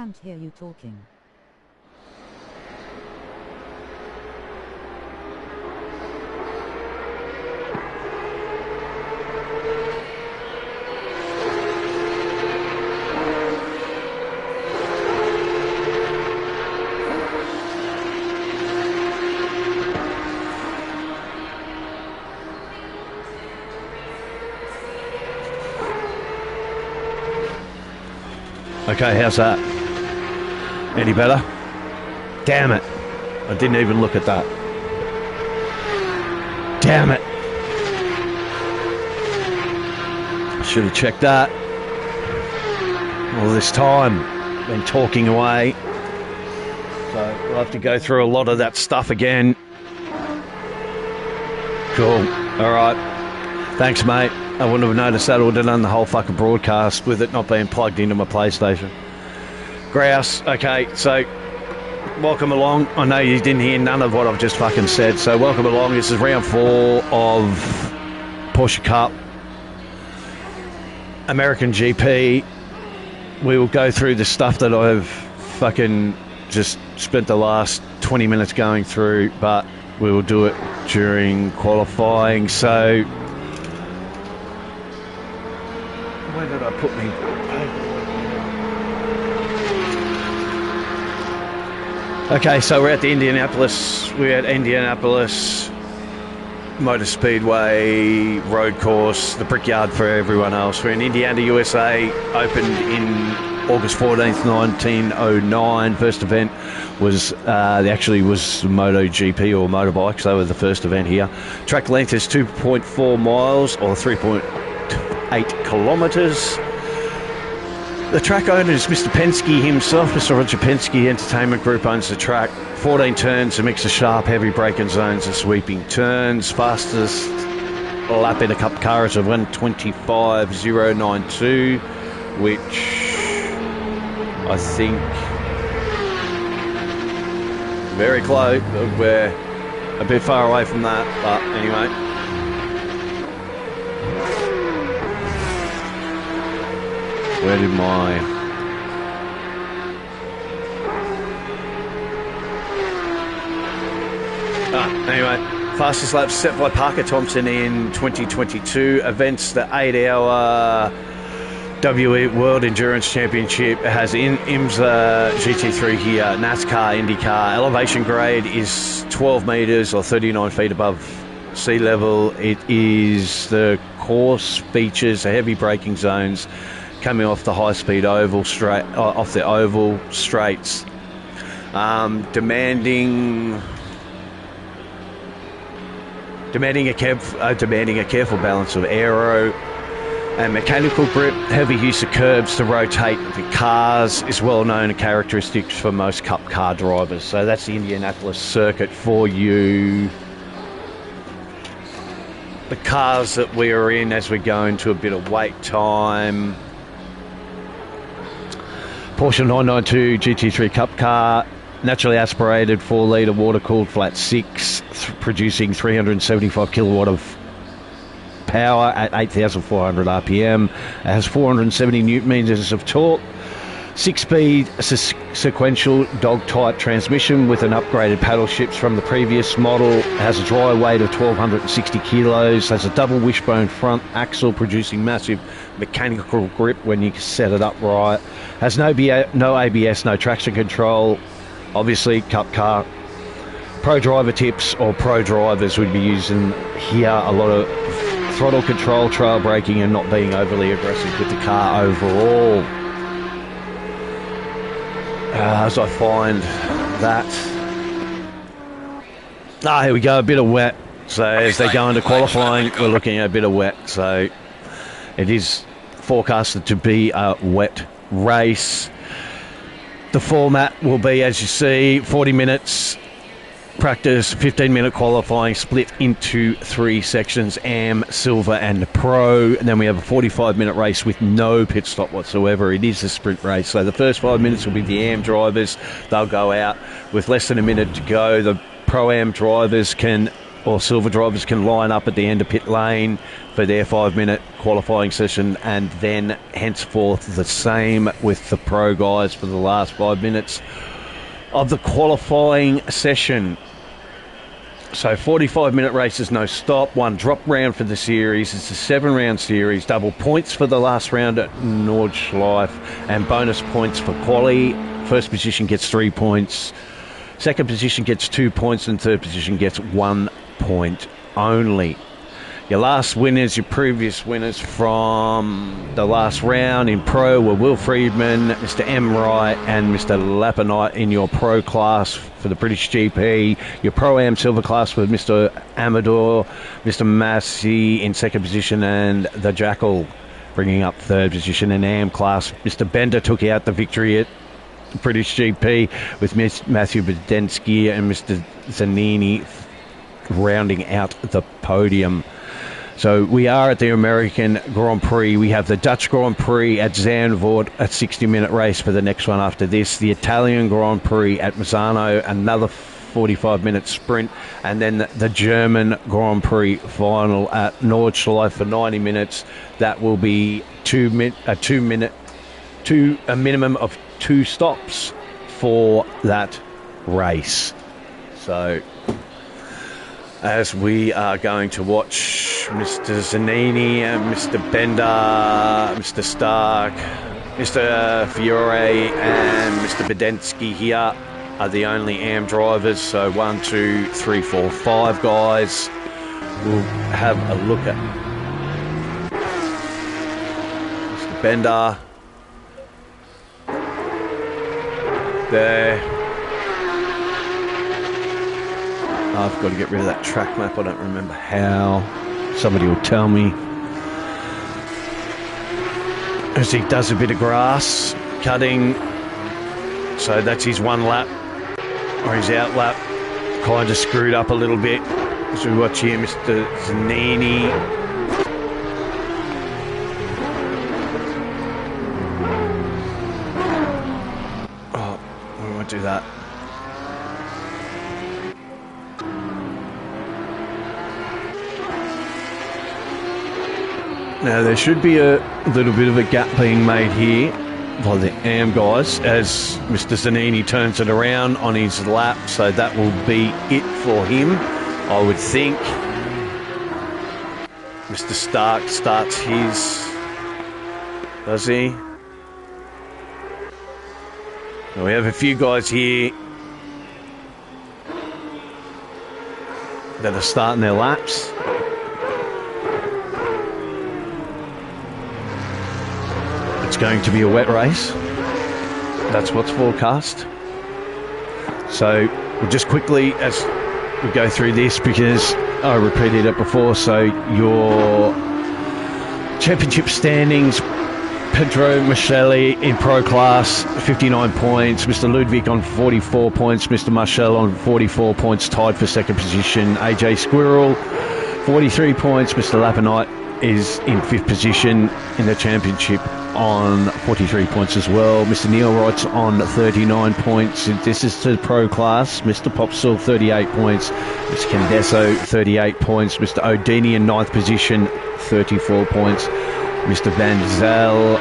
can't hear you talking. Okay, how's that? Any better? Damn it. I didn't even look at that. Damn it. I should have checked that. All this time, been talking away. So we'll have to go through a lot of that stuff again. Cool. All right. Thanks, mate. I wouldn't have noticed that. I would have done the whole fucking broadcast with it not being plugged into my PlayStation. Grouse. Okay, so welcome along. I know you didn't hear none of what I've just fucking said, so welcome along. This is round 4 of Porsche Cup American GP. We will go through the stuff that I've fucking just spent the last 20 minutes going through, but we will do it during qualifying. So where did I put me? Okay, so we're at the Indianapolis. We're at Indianapolis Motor Speedway road course, the Brickyard for everyone else. We're in Indiana, USA. Opened in August 14th, 1909. First event was actually was MotoGP or motorbikes. They were the first event here. Track length is 2.4 miles or 3.8 kilometres. The track owner is Mr. Penske himself. Mr. Roger Penske Entertainment Group owns the track. 14 turns, a mix of sharp, heavy braking zones and sweeping turns. Fastest lap in a Cup car is a 1:25.092, which I think very close. We're a bit far away from that, but anyway. Where did my... Anyway, fastest lap set by Parker Thompson in 2022. Events, the 8-hour WE World Endurance Championship has IMSA GT3 here, NASCAR, IndyCar. Elevation grade is 12 metres or 39 feet above sea level. It is the course features heavy braking zones coming off the high-speed oval straight, off the oval straights, demanding a careful balance of aero and mechanical grip. Heavy use of curbs to rotate the cars is well known and characteristics for most Cup car drivers. So that's the Indianapolis circuit for you. The cars that we are in as we go into a bit of wait time. Porsche 992 GT3 Cup car, naturally aspirated 4-litre water-cooled flat 6, producing 375 kilowatt of power at 8,400 RPM. It has 470 newton meters of torque, 6-speed sequential dog-type transmission with an upgraded paddle shifts from the previous model. It has a dry weight of 1,260 kilos, has a double wishbone front axle producing massive mechanical grip when you set it up right. Has no ABS, no traction control. Obviously, Cup car. Pro driver tips or pro drivers would be using here a lot of throttle control, trail braking, and not being overly aggressive with the car overall. As I find that... here we go, a bit of wet. So as they go into qualifying, we're looking at a bit of wet. So it is forecasted to be a wet race. The format will be, as you see, 40 minutes practice, 15-minute qualifying, split into 3 sections, AM, Silver and Pro. And then we have a 45-minute race with no pit stop whatsoever. It is a sprint race. So the first 5 minutes will be the AM drivers. They'll go out with less than a minute to go. The Pro-Am drivers can or silver drivers can line up at the end of pit lane for their 5-minute qualifying session, and then henceforth the same with the pro guys for the last 5 minutes of the qualifying session. So 45-minute races, no stop, 1 drop round for the series. It's a 7-round series, double points for the last round at Nordschleife, and bonus points for quali. First position gets 3 points, second position gets 2 points, and third position gets 1 point only. Your last winners, your previous winners from the last round in pro were Will Friedman, Mr. M. Wright and Mr. Lapinite in your pro class for the British GP. Your Pro-Am silver class with Mr. Amador, Mr. Massey in second position, and the Jackal bringing up third position. In Am class, Mr. Bender took out the victory at British GP with Matthew Bedensky and Mr. Zanini rounding out the podium. So we are at the American Grand Prix. We have the Dutch Grand Prix at Zandvoort, a 60-minute race for the next one after this. The Italian Grand Prix at Misano, another 45-minute sprint. And then the German Grand Prix final at Nordschleife for 90 minutes. That will be a minimum of 2 stops for that race. So as we are going to watch Mr. Zanini, Mr. Bender, Mr. Stark, Mr. Fiore and Mr. Bedensky here are the only AM drivers. So 1, 2, 3, 4, 5 guys. We'll have a look at Mr. Bender there. I've got to get rid of that track map. I don't remember how. Somebody will tell me. As he does a bit of grass cutting. So that's his 1 lap, or his out lap. Kind of screwed up a little bit. As we watch here, Mr. Zanini. Oh, we won't do that. Now there should be a little bit of a gap being made here by the AM guys as Mr. Zanini turns it around on his lap, so that will be it for him, I would think. Mr. Stark starts his, does he? Now we have a few guys here that are starting their laps. It's going to be a wet race. That's what's forecast. So we'll just quickly, as we go through this, because I repeated it before, so your championship standings: Pedro Michele in pro class, 59 points. Mr. Ludwig on 44 points. Mr. Marshall on 44 points, tied for second position. AJ Squirrel, 43 points. Mr. Lapinite is in 5th position in the championship on 43 points as well. Mr. Neil Wright's on 39 points. This is to pro class. Mr. Popsill, 38 points. Mr. Candesso, 38 points. Mr. Odini in 9th position, 34 points. Mr. Van Zel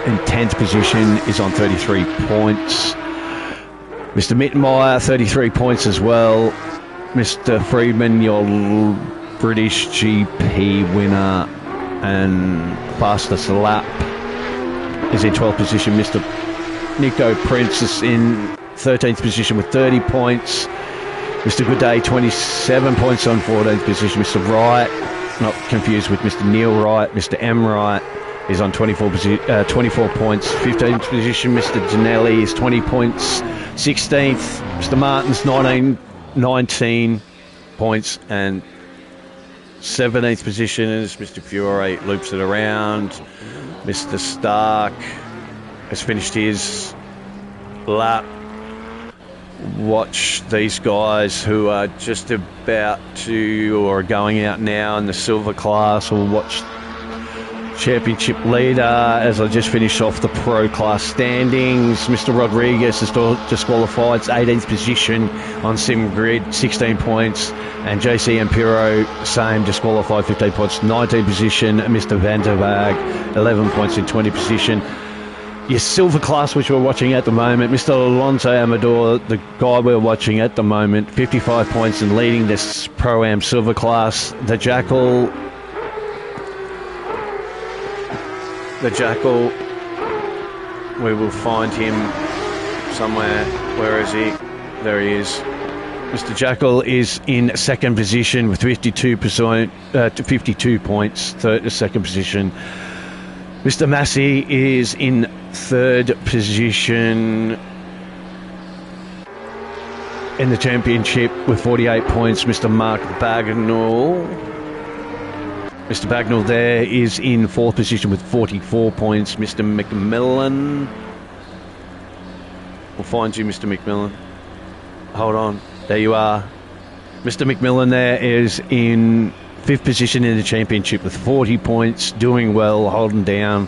in 10th position is on 33 points. Mr. Mittenmeyer, 33 points as well. Mr. Friedman, your British GP winner and fastest lap, is in 12th position. Mr. Nico Prince is in 13th position with 30 points. Mr. Gooday, 27 points on 14th position. Mr. Wright, not confused with Mr. Neil Wright. Mr. M. Wright is on 24 points, 15th position. Mr. Janelli is 20 points, 16th. Mr. Martin's 19 points, and 17th position is Mr. Fiore, loops it around. Mr. Stark has finished his lap. Watch these guys who are just about to, or are going out now in the silver class, or watch championship leader as I just finished off the pro class standings. Mr. Rodriguez is disqualified, 18th position on Sim Grid, 16 points. And JC Ampiro, same, disqualified, 15 points, 19th position. Mr. Vanderberg, 11 points in 20th position. Your silver class, which we're watching at the moment, Mr. Alonso Amador, the guy we're watching at the moment, 55 points and leading this Pro-Am silver class. The Jackal, we will find him somewhere. Where is he? There he is. Mr. Jackal is in second position with 52 points, second position. Mr. Massey is in third position in the championship with 48 points. Mr. Mark Bagnall. Mr. Bagnall there is in fourth position with 44 points. Mr. McMillan. We'll find you, Mr. McMillan. Hold on. There you are. Mr. McMillan there is in fifth position in the championship with 40 points, doing well, holding down.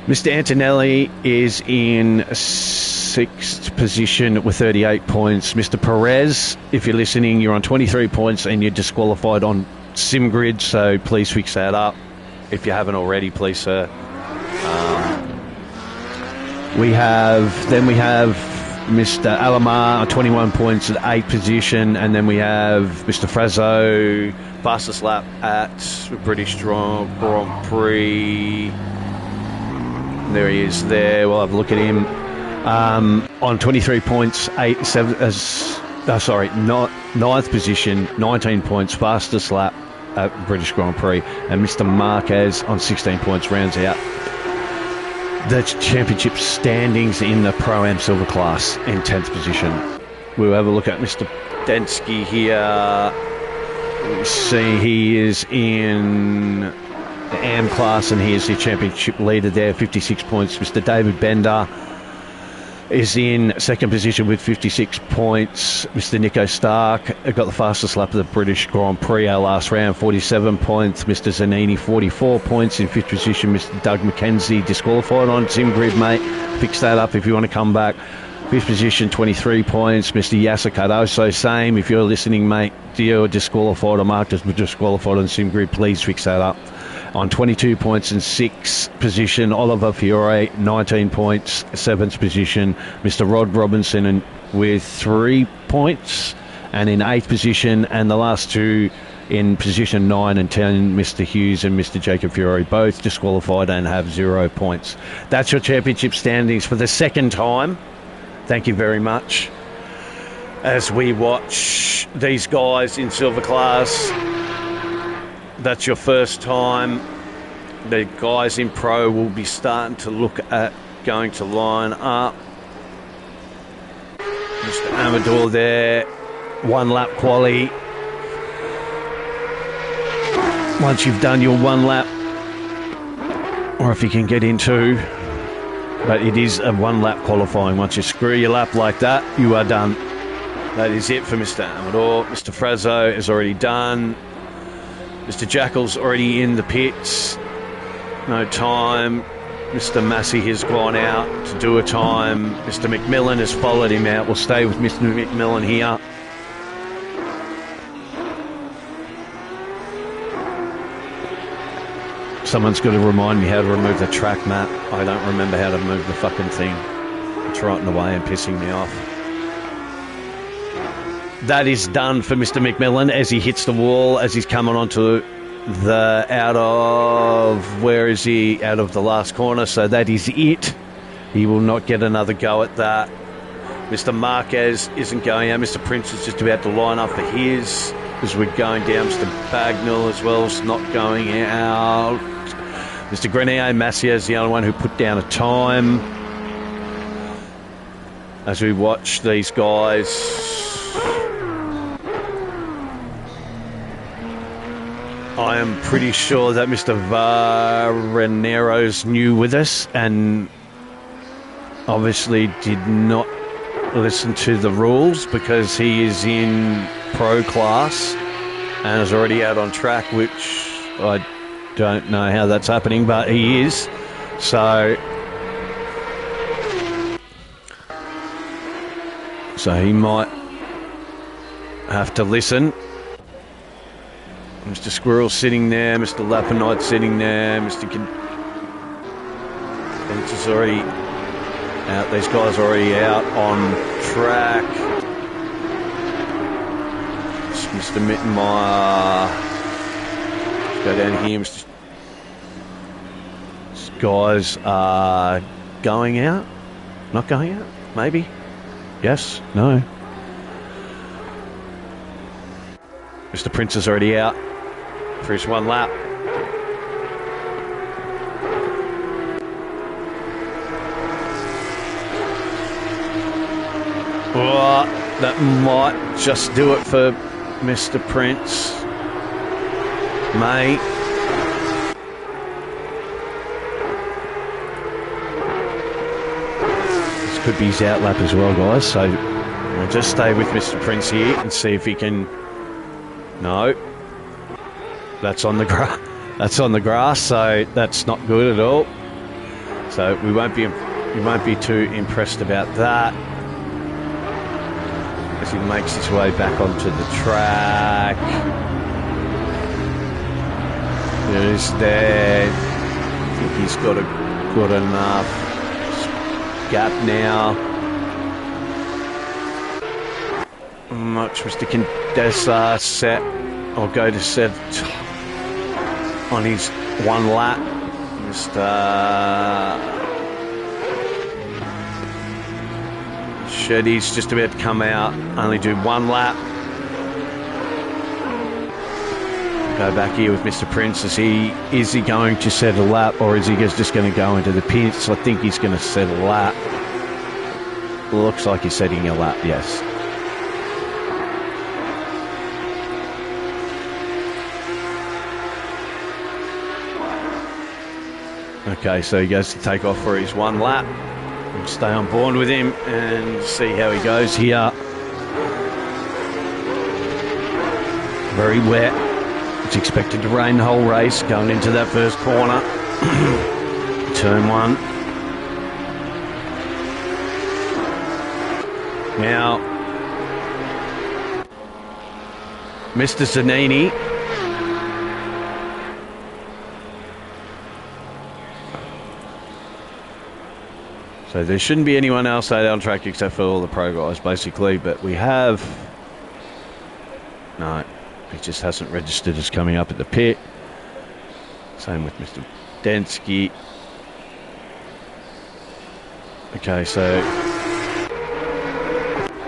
Mr. Antonelli is in sixth position with 38 points. Mr. Perez, if you're listening, you're on 23 points and you're disqualified on SimGrid, so please fix that up. If you haven't already, please, sir. We have Mr. Alamar on 21 points at 8th position, and then we have Mr. Frazzo, fastest lap at British Grand Prix. There he is there. We'll have a look at him. On 23 points, ninth position, 19 points, fastest lap at British Grand Prix. And Mr. Marquez on 16 points rounds out the championship standings in the Pro-Am Silver class in 10th position. We'll have a look at Mr. Densky here. We see he is in the AM class and he is the championship leader there, 56 points. Mr. David Bender is in second position with 56 points. Mr. Nico Stark got the fastest lap of the British Grand Prix our last round, 47 points. Mr. Zanini, 44 points in fifth position. Mr. Doug McKenzie disqualified on SimGrid, mate. Fix that up if you want to come back. Fifth position, 23 points. Mr. Yasser Cardoso, same. If you're listening, mate, you're disqualified or marked as disqualified on SimGrid, please fix that up. On 22 points in sixth position, Oliver Fiore, 19 points, seventh position. Mr. Rod Robinson with 3 points, and in eighth position, and the last two in position 9 and 10, Mr. Hughes and Mr. Jacob Fiore, both disqualified and have 0 points. That's your championship standings for the second time. Thank you very much. As we watch these guys in silver class, that's your first time. The guys in pro will be starting to look at going to line up. Mr. Amador there, 1 lap quali. Once you've done your 1 lap, or if you can get in 2, but it is a 1 lap qualifying. Once you screw your lap like that, you are done. That is it for Mr. Amador. Mr. Frazzo is already done. Mr. Jackal's already in the pits. No time. Mr. Massey has gone out to do a time. Mr. McMillan has followed him out. We'll stay with Mr. McMillan here. Someone's got to remind me how to remove the track map. I don't remember how to move the fucking thing. It's right in the way and pissing me off. That is done for Mr. McMillan as he hits the wall, as he's coming onto the out of the last corner. So that is it. He will not get another go at that. Mr. Marquez isn't going out. Mr. Prince is just about to line up for his as we're going down. Mr. Bagnall as well is not going out. Mr. Grenier Massier is the only one who put down a time. As we watch these guys, I am pretty sure that Mr. Varenero's new with us and obviously did not listen to the rules because he is in pro class and is already out on track, which I don't know how that's happening, but he is. So he might have to listen. Mr. Squirrel sitting there, Mr. Lapinite sitting there, Mr. Bench is already out. These guys are already out on track. It's Mr. Mittenmeyer. Let's go down here. These guys are going out. Not going out? Maybe. Yes? No? Mr. Prince is already out for his one lap. Oh, that might just do it for Mr. Prince. May. This could be his out lap as well, guys. So we'll just stay with Mr. Prince here and see if he can. No, that's on the grass. That's on the grass, so that's not good at all. So we won't be too impressed about that as he makes his way back onto the track. There's there. I think he's got a good enough gap now. Much Mr. Condesa set or go to set on his one lap. Mr. Shetty's just about to come out, only do one lap. Go back here with Mr. Prince. Is he going to set a lap, or is he just going to go into the pits? I think he's going to set a lap. Looks like he's setting a lap, yes. Okay, so he goes to take off for his one lap. We'll stay on board with him and see how he goes here. Very wet. It's expected to rain the whole race going into that first corner. Turn one. Now, Mr. Zanini. So there shouldn't be anyone else out on track except for all the pro guys, basically. But we have... No, he just hasn't registered as coming up at the pit. Same with Mr. Densky. Okay, so...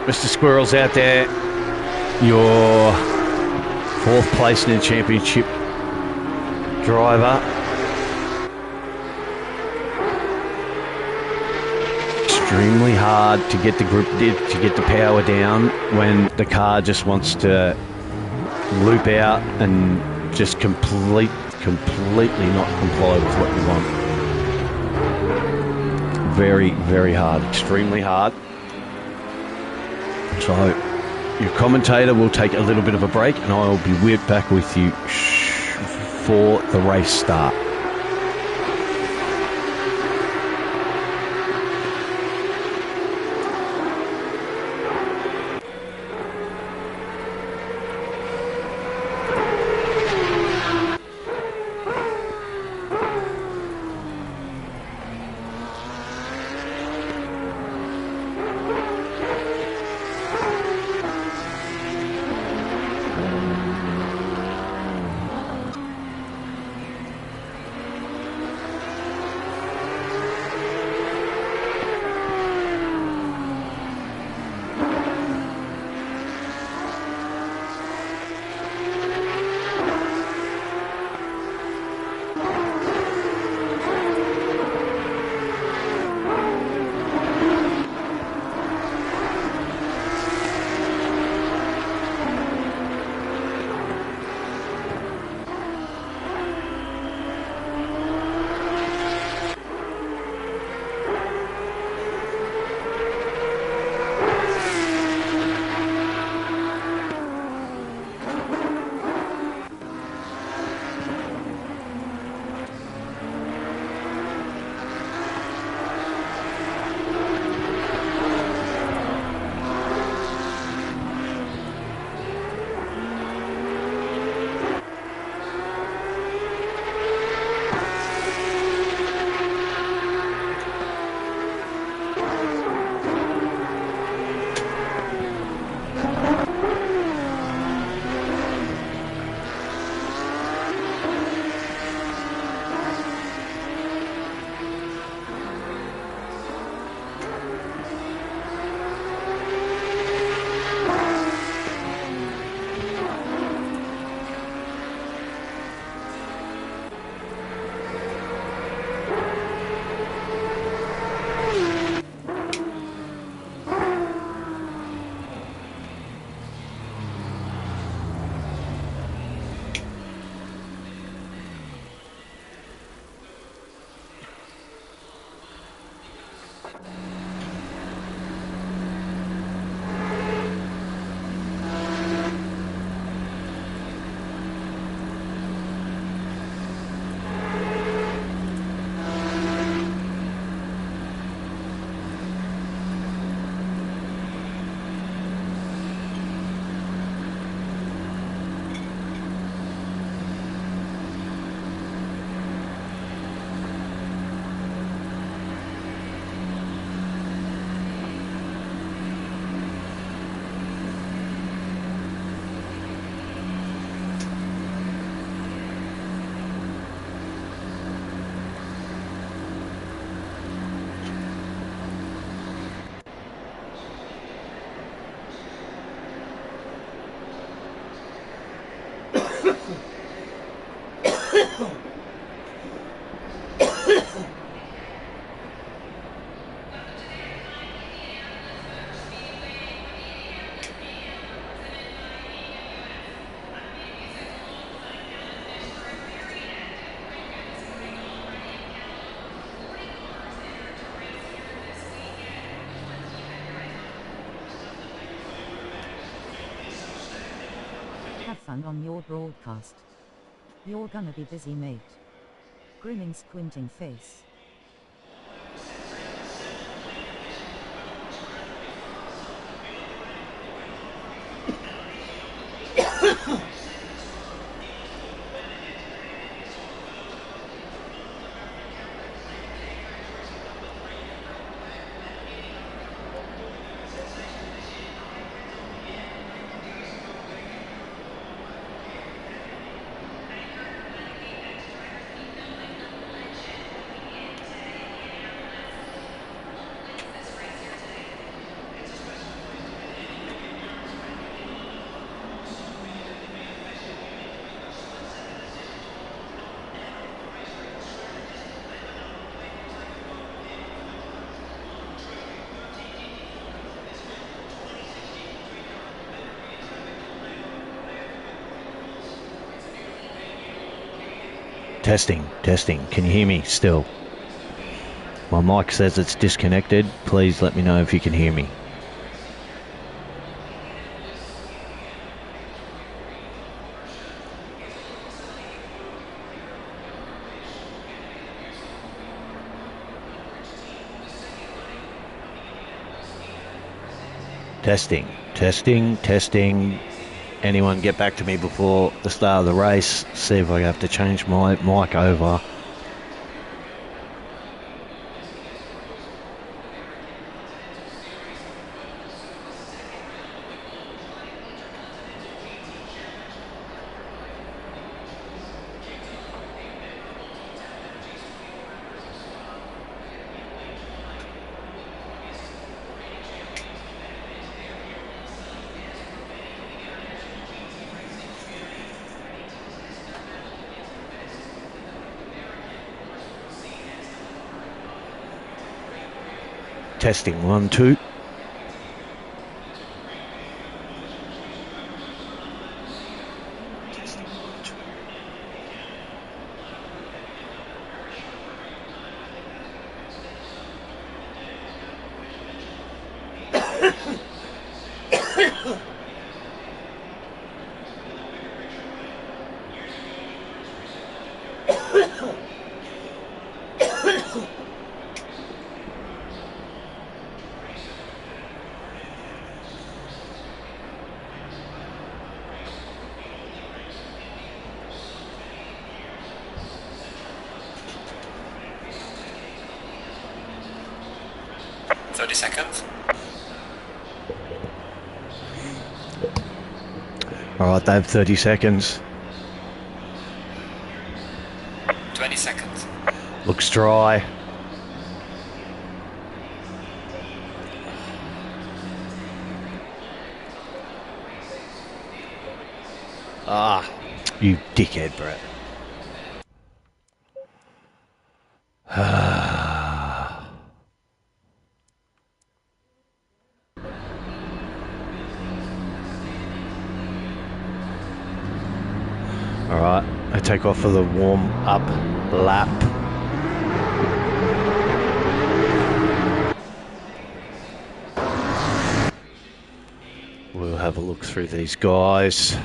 Mr. Squirrel's out there. Your 4th place in the championship driver. Extremely hard to get the power down when the car just wants to loop out and just completely not comply with what you want. Very, very hard. Extremely hard. So your commentator will take a little bit of a break and I will be right back with you for the race start. fun on your broadcast. You're gonna be busy, mate. Grinning, squinting face. Testing, testing. Can you hear me still? My mic says it's disconnected. Please let me know if you can hear me. Testing, testing, testing. Anyone get back to me before the start of the race? See if I have to change my mic over. Testing, 1, 2. Testing, 1, 2. Seconds. Alright, they have 30 seconds. 20 seconds. Looks dry. Ah, you dickhead, Brett. Alright, I take off for the warm-up lap. We'll have a look through these guys.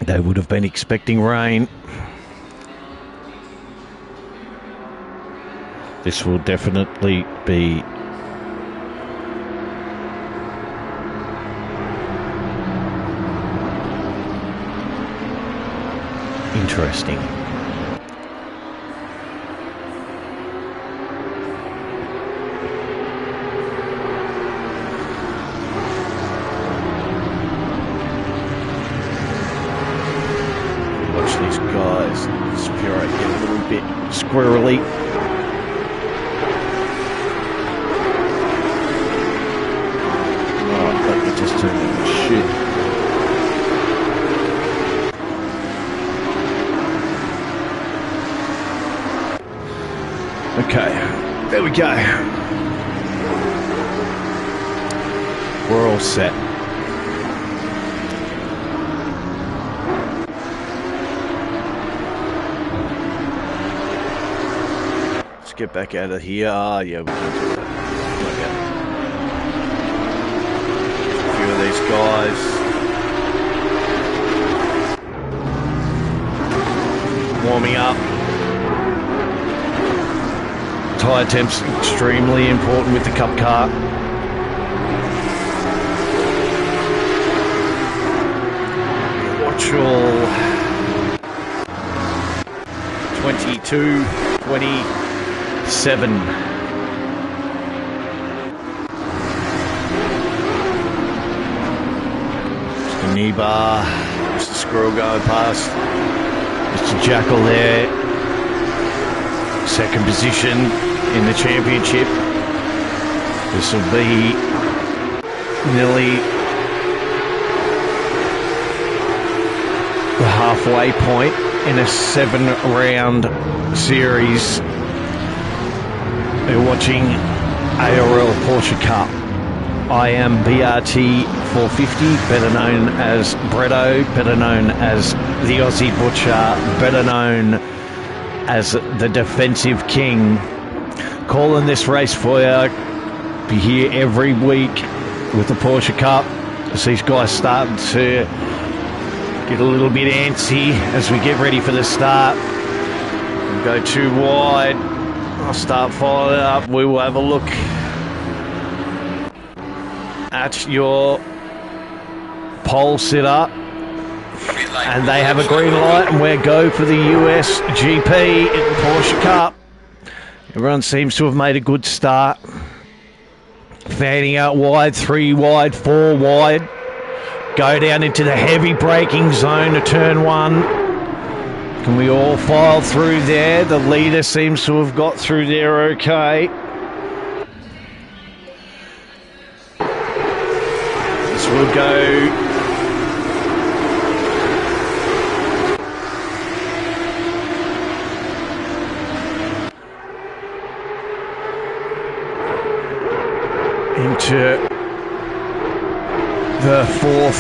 They would have been expecting rain. This will definitely be interesting. Watch these guys. Spiro get a little bit squirrely. Oh, but it just turned into shit. Okay, there we go. We're all set. Let's get back out of here. Yeah, we can do that. guys. Warming up. Tyre temps extremely important with the Cup car. Watch all 22, 27. Mr. Nibar, Mr. Squirrel going past. Mr. Jackal there. Second position in the championship. This will be nearly the halfway point in a 7-round series. We're watching ARL Porsche Cup. I am BRT 450, better known as Bretto, better known as the Aussie Butcher, better known as the Defensive King. Calling this race for you. Be here every week with the Porsche Cup. As these guys starting to get a little bit antsy as we get ready for the start. We'll go too wide. I'll start following up. We will have a look at your pole sitter. And they have a green light, and we're go for the US GP in the Porsche Cup. Everyone seems to have made a good start. Fanning out wide, 3 wide, 4 wide. Go down into the heavy braking zone to turn 1. Can we all file through there? The leader seems to have got through there okay. This will go into the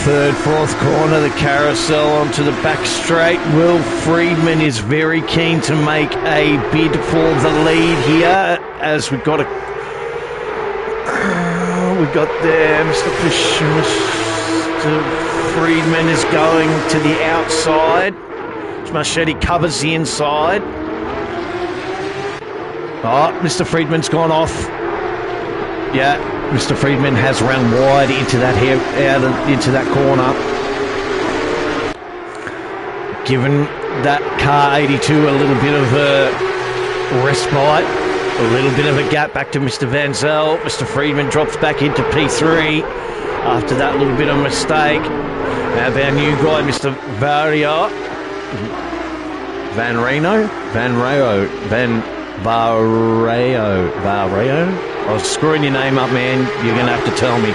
third, fourth corner, the carousel onto the back straight. Will Friedman is very keen to make a bid for the lead here, as we've got there Mr. Friedman is going to the outside. Machetti covers the inside. Oh, Mr. Friedman's gone off. Yeah, Mr. Friedman has run wide into that into that corner. Given that car 82 a little bit of a respite, a little bit of a gap back to Mr. Van Zel. Mr. Friedman drops back into P3 after that little bit of mistake. Now our new guy, Mr. Barreo. I was screwing your name up, man. You're going to have to tell me.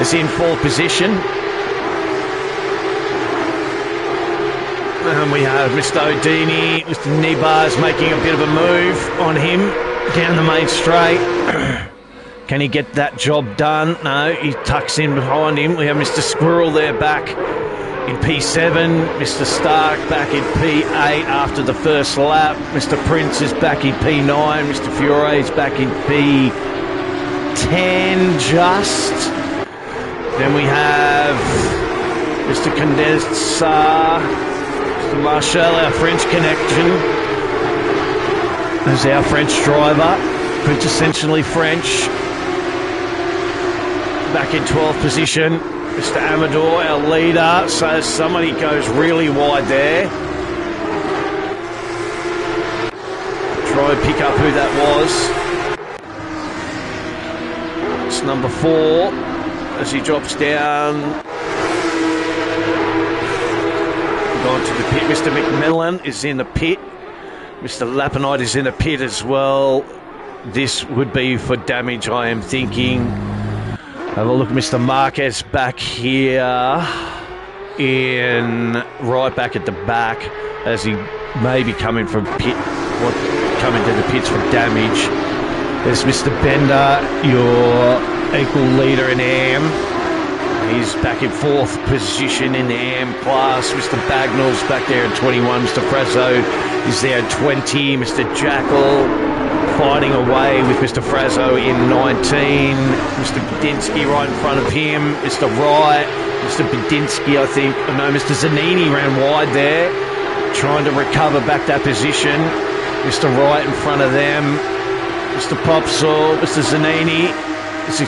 It's in 4th position. And we have Mr. Odini. Mr. Nibar is making a bit of a move on him down the main straight. Can he get that job done? No, he tucks in behind him. We have Mr. Squirrel there back in P7. Mr. Stark back in P8 after the first lap. Mr. Prince is back in P9. Mr. Fiore is back in P10 just. Then we have Mr. Condensar, Mr. Marshall, our French connection. There's our French driver, quintessentially French. Back in 12th position. Mr. Amador, our leader, so somebody goes really wide there. Try and pick up who that was. It's number 4 as he drops down. Gone to the pit. Mr. McMillan is in the pit. Mr. Lapinite is in the pit as well. This would be for damage, I am thinking. Have a look, Mr. Marquez back here right back at the back as he may be coming from coming to the pits for damage. There's Mr. Bender, your equal leader in AM. He's back in 4th position in the AM class. Mr. Bagnall's back there in 21. Mr. Frazzo is there in 20. Mr. Jackal fighting away with Mr. Frazzo in 19. Mr. Budinsky right in front of him. Mr. Wright, Mr. Budinsky, I think. Oh, no, Mr. Zanini ran wide there, trying to recover back that position. Mr. Wright in front of them. Mr. Popsall, Mr. Zanini, as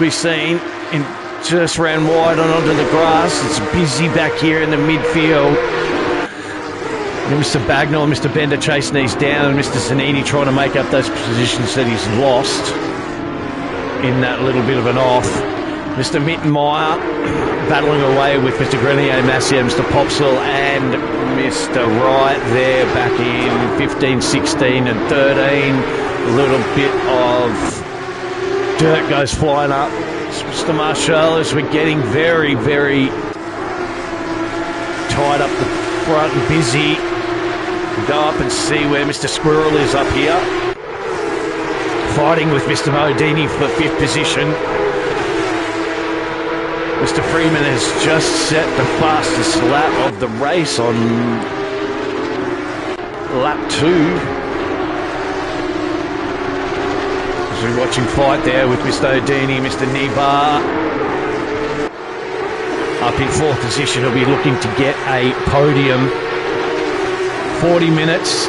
we've seen, just ran wide and onto the grass. It's busy back here in the midfield. And Mr. Bagnall and Mr. Bender chasing these down, and Mr. Zanini trying to make up those positions that he's lost in that little bit of an off. Mr. Mittenmeyer battling away with Mr. Grenier Massier, Mr. Popsall and Mr. Wright there back in 15, 16 and 13. A little bit of dirt goes flying up. Mr. Marshall, as we're getting very, very tied up the front and busy. Go up and see where Mr. Squirrel is up here. Fighting with Mr. Modini for 5th position. Mr. Freeman has just set the fastest lap of the race on lap 2. As we're watching fight there with Mr. Odini, Mr. Nibar. Up in 4th position, he'll be looking to get a podium. 40 minutes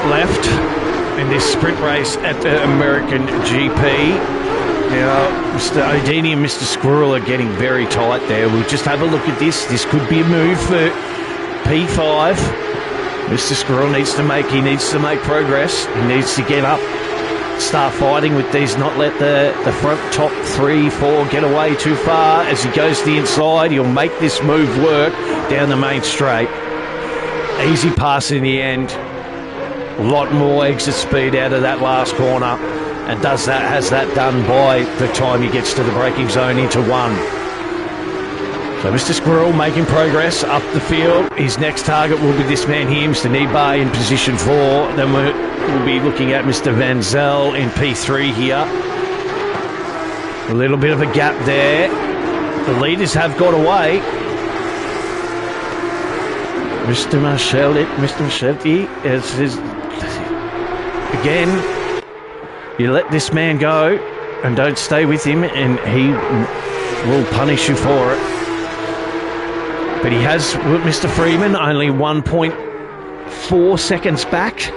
left in this sprint race at the American GP. Now, Mr. Odini and Mr. Squirrel are getting very tight there. We'll just have a look at this. This could be a move for P5. Mr. Squirrel needs to make progress. He needs to get up, start fighting with these, not let the front top 3, 4 get away too far. As he goes to the inside, he'll make this move work down the main straight. Easy pass in the end. A lot more exit speed out of that last corner, and has that done by the time he gets to the braking zone into 1. So Mr. Squirrel making progress up the field. His next target will be this man here, Mr. Nibar in position 4. Then we'll be looking at Mr. Van Zel in P3 here. A little bit of a gap there. The leaders have got away. Mr. Marchetti is again. You let this man go and don't stay with him, and he will punish you for it. But he has Mr. Freeman only 1.4 seconds back.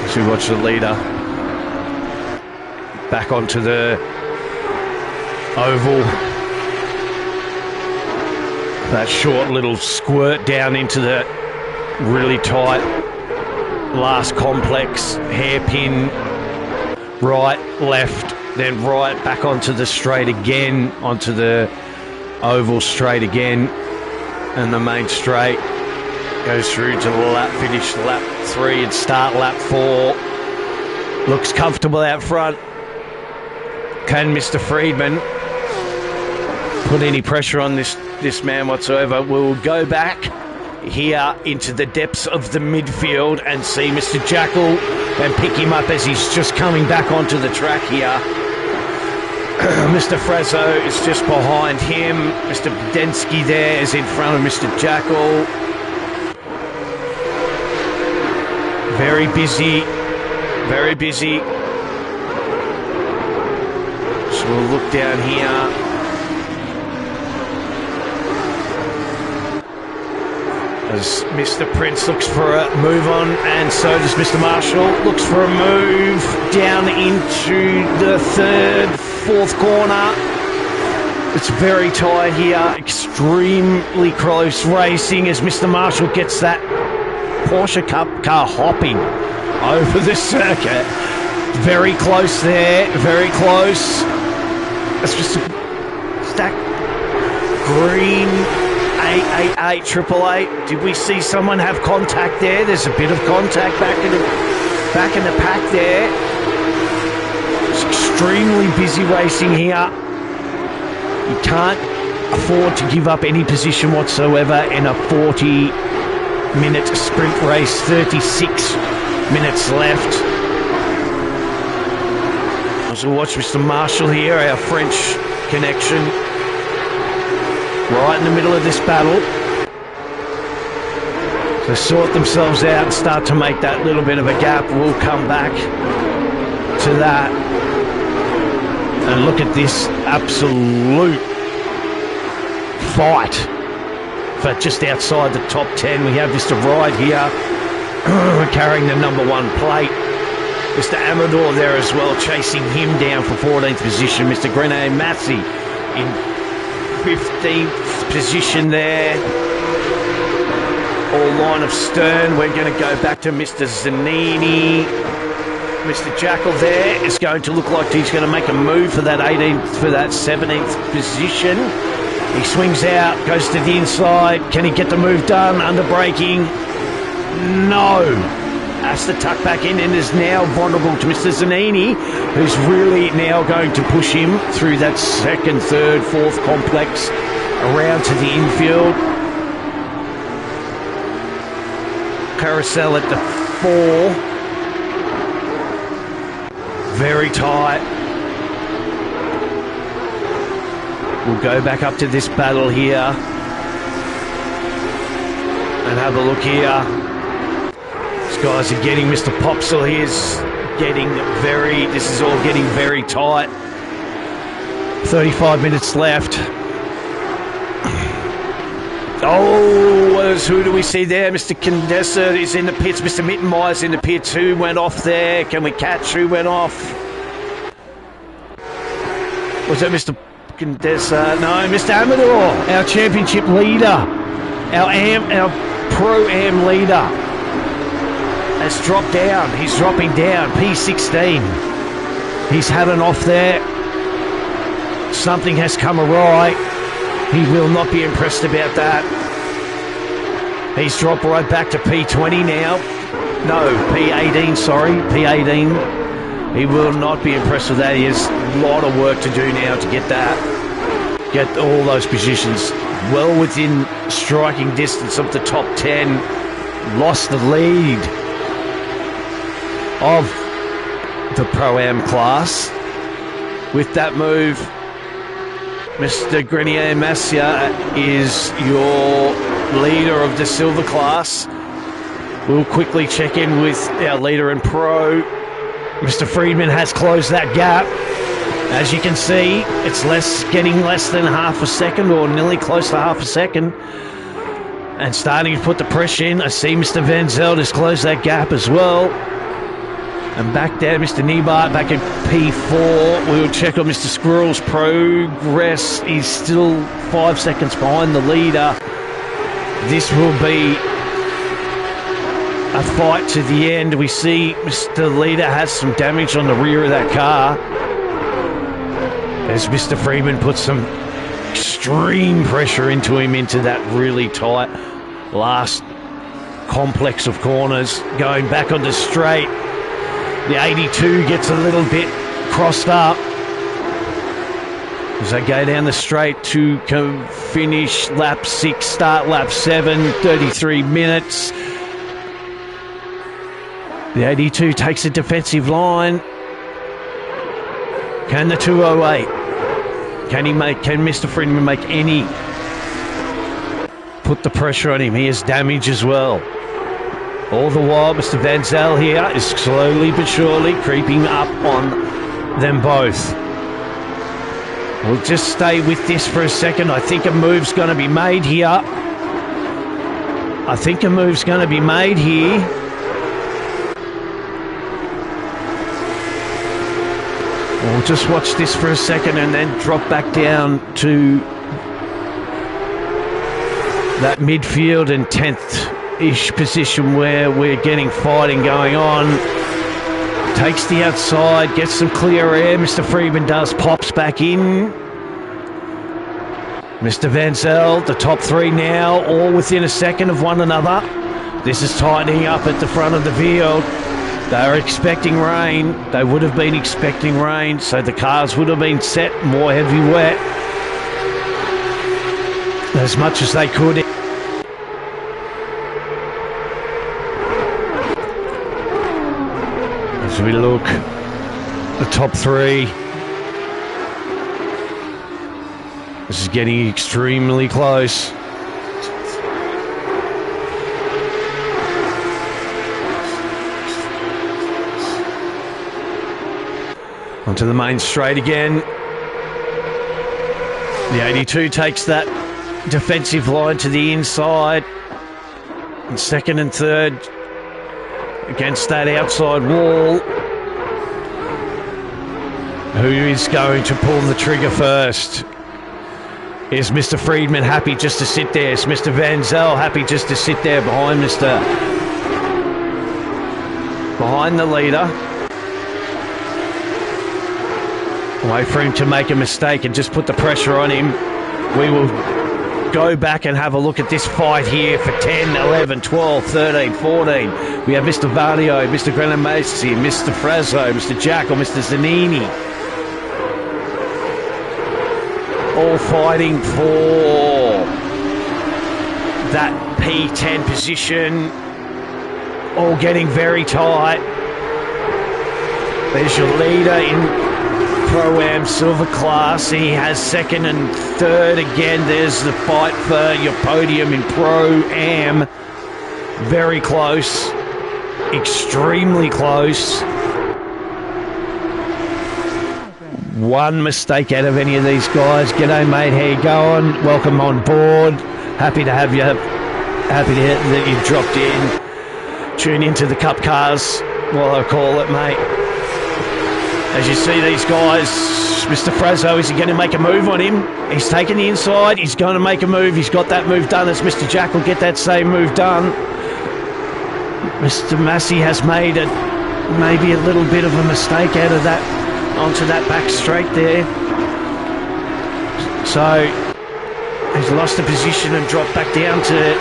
As we watch the leader back onto the oval. That short little squirt down into the really tight last complex hairpin. Right, left, then right, back onto the straight again, onto the oval straight again, and the main straight goes through to the finish lap 3 and start lap 4. Looks comfortable out front. Can Mr. Friedman put any pressure on this man whatsoever? We'll go back here into the depths of the midfield and see Mr. Jackal and pick him up as he's just coming back onto the track here. Mr. Frazzo is just behind him. Mr. Budensky there is in front of Mr. Jackal. Very busy, very busy. So we'll look down here. As Mr. Prince looks for a move on, and so does Mr. Marshall. Looks for a move down into the 3rd, 4th corner. It's very tight here. Extremely close racing as Mr. Marshall gets that Porsche Cup car hopping over the circuit. Very close there. Very close. It's just that green 888 Did we see someone have contact there? There's a bit of contact back in the pack there. It's extremely busy racing here. You can't afford to give up any position whatsoever in a 40-minute sprint race. 36 minutes left. As we watch Mr. Marshall here, our French connection. right in the middle of this battle. To sort themselves out and start to make that little bit of a gap. We'll come back to that. And look at this absolute fight for just outside the top 10. We have Mr. Ride here carrying the number 1 plate. Mr. Amador there as well, chasing him down for 14th position. Mr. Grenier Massey in 15th position there. All line of stern. We're going to go back to Mr. Zanini. Mr. Jackal there is going to look like he's going to make a move for that 18th, for that 17th position. He swings out, goes to the inside. Can he get the move done? Under braking. No. Has to tuck back in and is now vulnerable to Mr. Zanini, who's really now going to push him through that 2nd, 3rd, 4th complex around to the infield. Carousel at the 4. Very tight. We'll go back up to this battle here and have a look here. These guys are getting, Mr. Popsel here's getting very, this is all getting very tight. 35 minutes left. Oh, who do we see there? Mr. Condessa is in the pits. Mr. Mittenmeyer's in the pits. Who went off there? Can we catch who went off? Was that Mr. Condessa? No, Mr. Amador, our championship leader, our Pro-Am leader, has dropped down. He's dropping down. P16. He's had an off there. Something has come awry. He will not be impressed about that. He's dropped right back to P20 now. No, P18, sorry. P18. He will not be impressed with that. He has a lot of work to do now to get that. Get all those positions well within striking distance of the top 10. Lost the lead of the Pro-Am class. With that move, Mr. Grenier Massia is your leader of the silver class. We'll quickly check in with our leader in pro. Mr. Friedman has closed that gap. As you can see, it's getting less than half a second, or nearly close to half a second. And starting to put the pressure in. I see Mr. Van Zeld has closed that gap as well. And back there, Mr. Niebart back at P4. We will check on Mr. Squirrel's progress. He's still 5 seconds behind the leader. This will be a fight to the end. We see Mr. Leader has some damage on the rear of that car, as Mr. Freeman puts some extreme pressure into him into that really tight last complex of corners. Going back on the straight, the 82 gets a little bit crossed up as they go down the straight to finish lap 6, start lap 7, 33 minutes. The 82 takes a defensive line. Can the 208? Can Mr. Friedman make any? Put the pressure on him. He has damage as well. All the while, Mr. Van Zel here is slowly but surely creeping up on them both. We'll just stay with this for a second. I think a move's going to be made here. We'll just watch this for a second and then drop back down to that midfield and 10th-ish position where we're getting fighting going on. Takes the outside, gets some clear air. Mr. Freeman does, pops back in. Mr. Van Zel, the top 3 now, all within a second of one another. This is tightening up at the front of the field. They are expecting rain. They would have been expecting rain, so the cars would have been set more heavy wet as much as they could. As we look, the top 3 This is getting extremely close. Onto the main straight again. The 82 takes that defensive line to the inside. And second and third against that outside wall. Who is going to pull the trigger first? Is Mr. Friedman happy just to sit there? Is Mr. Van Zel happy just to sit there behind the leader? Wait for him to make a mistake and just put the pressure on him. We will go back and have a look at this fight here for 10, 11, 12, 13, 14. We have Mr. Vaglio, Mr. Granamesi, Mr. Frazzo, Mr. Jackal, Mr. Zanini. All fighting for that P10 position. All getting very tight. There's your leader in Pro-Am Silver Class. He has second and third. Again, there's the fight for your podium in Pro-Am. Very close. Extremely close. One mistake out of any of these guys. G'day, mate. How you going? Welcome on board. Happy to have you. Happy to that you've dropped in. Tune into the Cup Cars, what I call it, mate. As you see these guys, Mr. Frazzo, is he going to make a move on him? He's taking the inside. He's going to make a move. He's got that move done. As Mr. Jack will get that same move done. Mr. Massey has made maybe a little bit of a mistake out of that onto that back straight there. So he's lost the position and dropped back down to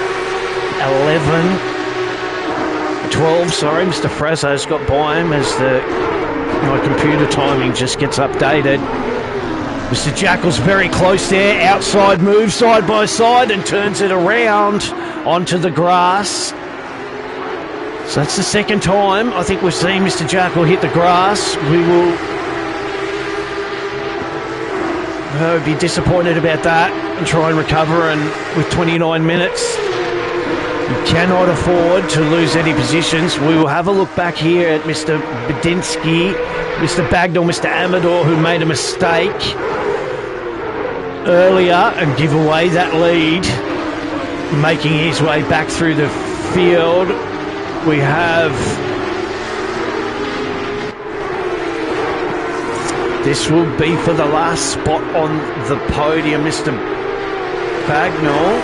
12, sorry. Mr. Frazzo's got by him as my computer timing just gets updated. Mr. Jackal's very close there. Outside move, side by side, and turns it around onto the grass. So that's the second time I think we've seen Mr. Jackal hit the grass. We will be disappointed about that and try and recover. And with 29 minutes, you cannot afford to lose any positions. We will have a look back here at Mr. Bedinsky, Mr. Bagnall, Mr. Amador, who made a mistake earlier and give away that lead, making his way back through the field. We have... This will be for the last spot on the podium. Mr. Bagnall,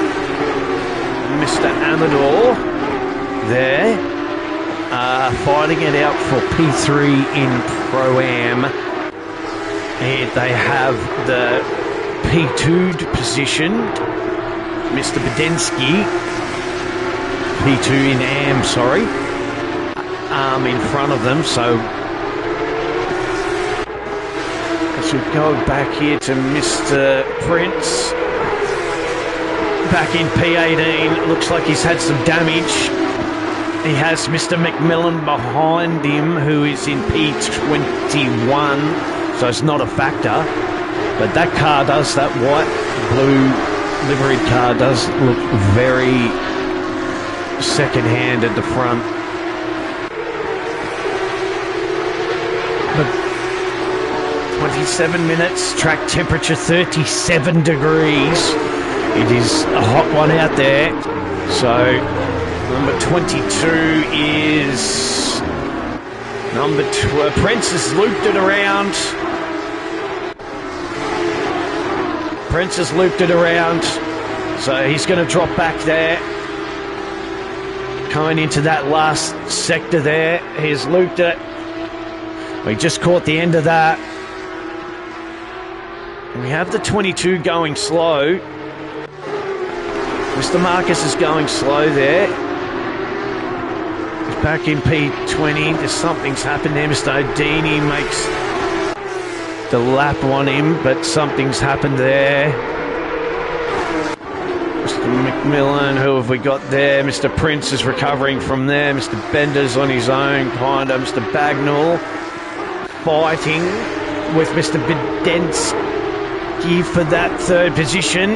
Mr. Amador there fighting it out for P3 in Pro-Am. And they have the P2 position, Mr. Bedensky, P2 in Am, sorry, in front of them. So as we go back here to Mr. Prince, back in P18, looks like he's had some damage. He has Mr. McMillan behind him, who is in P21, so it's not a factor. But that car does, that white-blue liveried car does look very second-hand at the front. But 27 minutes, track temperature 37 degrees. It is a hot one out there. So number 22 is number 2. Prince has looped it around. Prince has looped it around. So he's going to drop back there. Coming into that last sector there. He's looped it. We just caught the end of that. We have the 22 going slow. Mr. Marcus is going slow there. He's back in P20. There's something's happened there. Mr. Odini makes the lap on him, but something's happened there. Mr. McMillan, who have we got there? Mr. Prince is recovering from there. Mr. Bender's on his own, kind of. Mr. Bagnall fighting with Mr. Bedensky. Maschetti for that third position.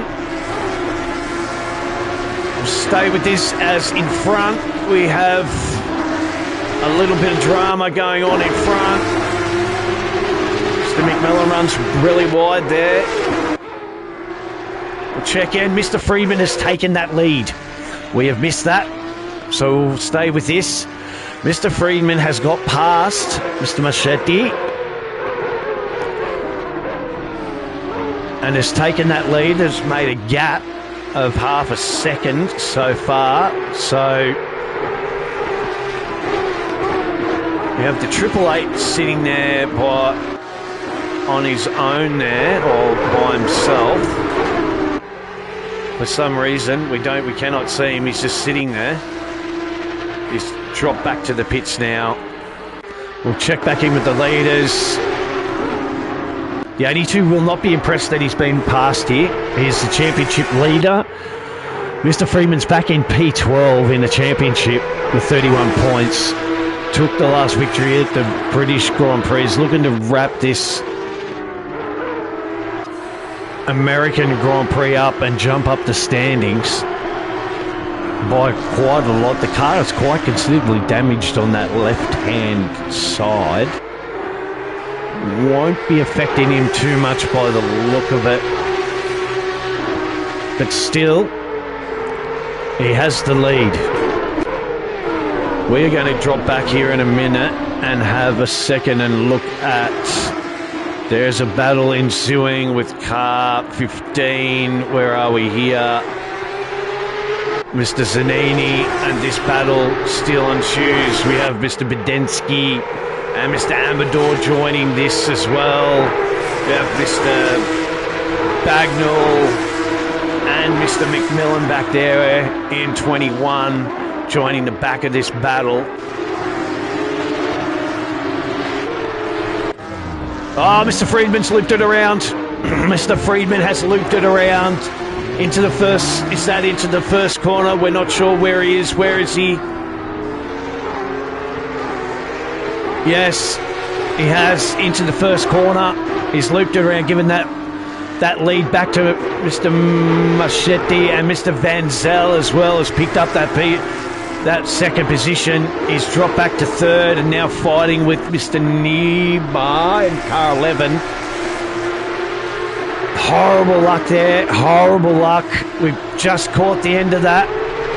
We'll stay with this as in front we have a little bit of drama going on in front. Mr. McMillan runs really wide there. We'll check in. Mr. Friedman has taken that lead. We have missed that, so we'll stay with this. Mr. Friedman has got past Mr. Maschetti and has taken that lead, has made a gap of half a second so far. So we have the 888 sitting there on his own there, or by himself. For some reason, we cannot see him. He's just sitting there. He's dropped back to the pits now. We'll check back in with the leaders. The 82 will not be impressed that he's been passed here. He's the championship leader. Mr. Freeman's back in P12 in the championship with 31 points. Took the last victory at the British Grand Prix. He's looking to wrap this American Grand Prix up and jump up the standings by quite a lot. The car is quite considerably damaged on that left-hand side. Won't be affecting him too much by the look of it. But still, he has the lead. We're going to drop back here in a minute and have a second and look at... There's a battle ensuing with car 15. Where are we here? Mr. Zanini, and this battle still ensues. We have Mr. Bedensky and Mr. Amador joining this as well. We have Mr. Bagnall and Mr. McMillan back there in 21 joining the back of this battle. Oh, Mr. Friedman's looped it around. Mr. Friedman has looped it around into the first. Is that into the first corner? We're not sure where he is. Where is he? Yes, he has into the first corner. He's looped it around, giving that lead back to Mr. Maschetti, and Mr. Van Zel as well has picked up that second position. He's dropped back to third and now fighting with Mr. Nieba in car 11. Horrible luck there, horrible luck. We've just caught the end of that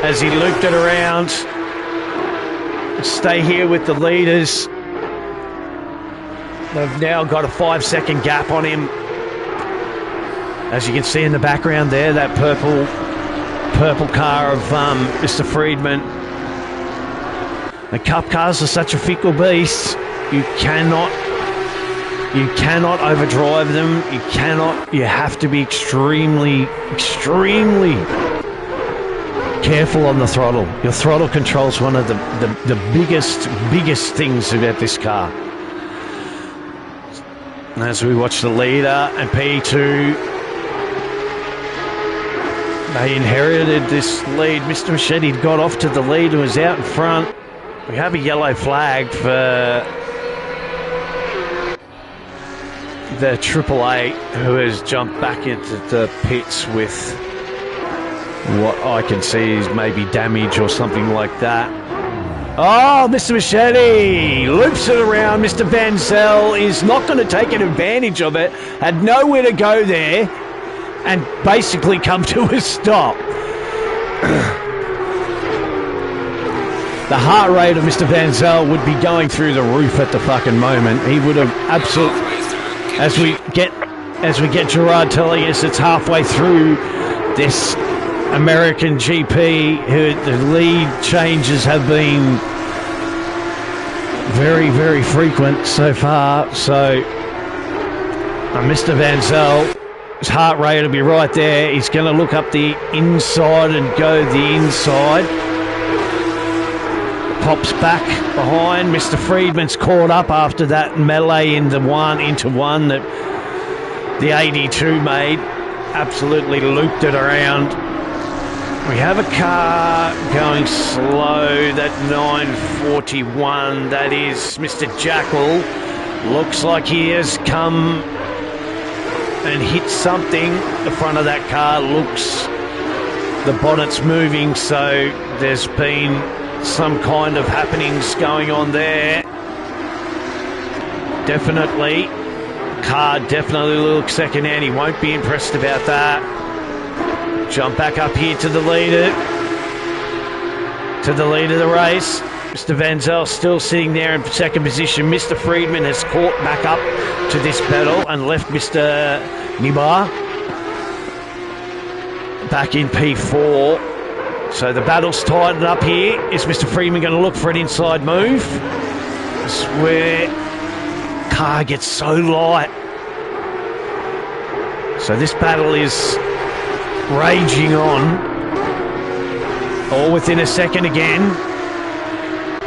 as he looped it around. Stay here with the leaders. They've now got a 5-second gap on him. As you can see in the background there, that purple car of Mr. Friedman. The Cup cars are such a fickle beast. You cannot overdrive them. You have to be extremely careful on the throttle. Your throttle control's one of the biggest things about this car. As we watch the leader and P2, they inherited this lead. Mr. Machetti got off to the lead and was out in front. We have a yellow flag for the 888 who has jumped back into the pits with what I can see is maybe damage or something like that. Oh, Mr. Machetti loops it around. Mr. Van Zel is not going to take an advantage of it. Had nowhere to go there and basically come to a stop. The heart rate of Mr. Van Zel would be going through the roof at the fucking moment. He would have absolutely... As we get Gerard telling us it's halfway through this American GP, who the lead changes have been very, very frequent so far. So Mr. Van Zel, his heart rate will be right there. He's going to look up the inside and go the inside. Pops back behind. Mr. Friedman's caught up after that melee into one that the 82 made. Absolutely looped it around. We have a car going slow, that 941, that is Mr. Jackal. Looks like he has come and hit something. The front of that car looks, the bonnet's moving, so there's been some kind of happenings going on there. Definitely. Car definitely looks second hand. He won't be impressed about that. Jump back up here to the leader. To the lead of the race. Mr. Van Zel still sitting there in second position. Mr. Friedman has caught back up to this battle and left Mr. Nibar back in P4. So the battle's tightened up here. Is Mr. Friedman going to look for an inside move? It's where car gets so light. So this battle is raging on. All within a second again.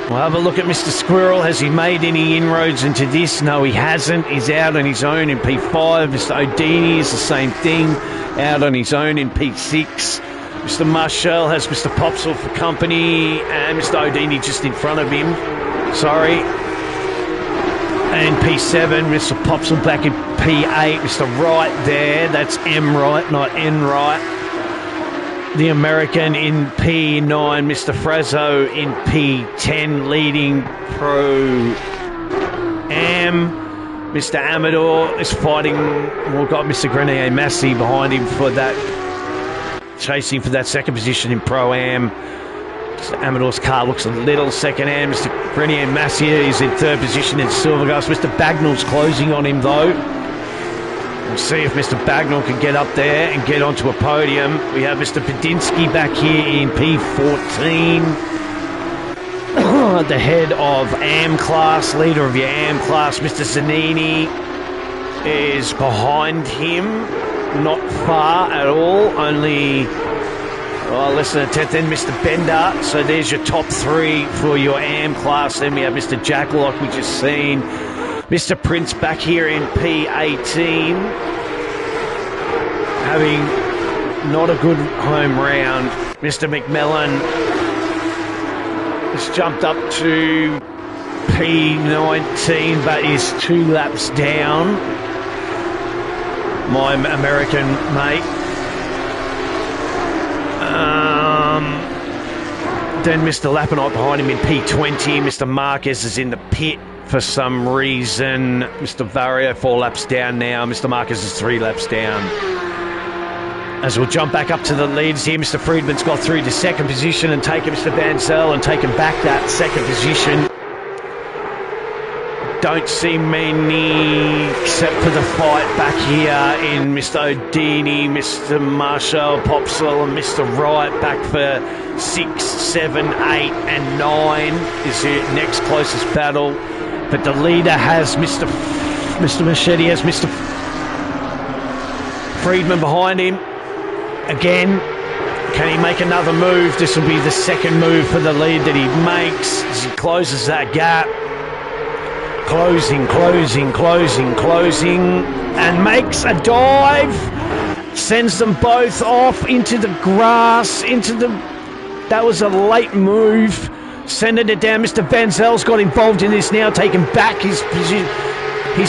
We'll have a look at Mr. Squirrel. Has he made any inroads into this? No, he hasn't. He's out on his own in P5. Mr. O'Dini is the same thing. Out on his own in P6. Mr. Marshall has Mr. Popsell for company. And Mr. O'Dini just in front of him. Sorry. And P7, Mr. Popsell back in P8. Mr. Wright there. That's M Wright, not N Wright. The American in P9, Mr. Frazzo in P10, leading Pro-Am. Mr. Amador is fighting, we've got Mr. Grenier Massey behind him for that, chasing for that second position in Pro-Am. Mr. Amador's car looks a little second hand. Mr. Grenier Massey is in third position in Silvergrass. Mr. Bagnall's closing on him though. We'll see if Mr. Bagnall can get up there and get onto a podium. We have Mr. Padinsky back here in P14. At the head of AM class, leader of your AM class, Mr. Zanini is behind him. Not far at all, only less than a tenth. Then Mr. Bender. So there's your top three for your AM class. Then we have Mr. Jacklock, we just seen. Mr. Prince back here in P18, having not a good home round. Mr. McMillan has jumped up to P19, but is 2 laps down. My American mate. Then Mr. Lapinot behind him in P20. Mr. Marquez is in the pit for some reason. Mr. Vario 4 laps down now. Mr. Marquez is 3 laps down. As we'll jump back up to the leads here, Mr. Friedman's got through to second position and taken Mr. Van Zel and taken back that second position. Don't see many except for the fight back here in Mr. O'Dini, Mr. Marshall, Popsell and Mr. Wright back for 6, 7, 8 and 9 is the next closest battle. But the leader has Mr. Machete has Mr. Friedman behind him. Again, can he make another move? This will be the second move for the lead that he makes as he closes that gap. Closing, and makes a dive. Sends them both off into the grass, that was a late move. Sending it down. Mr. Van Zel's got involved in this now, taking back his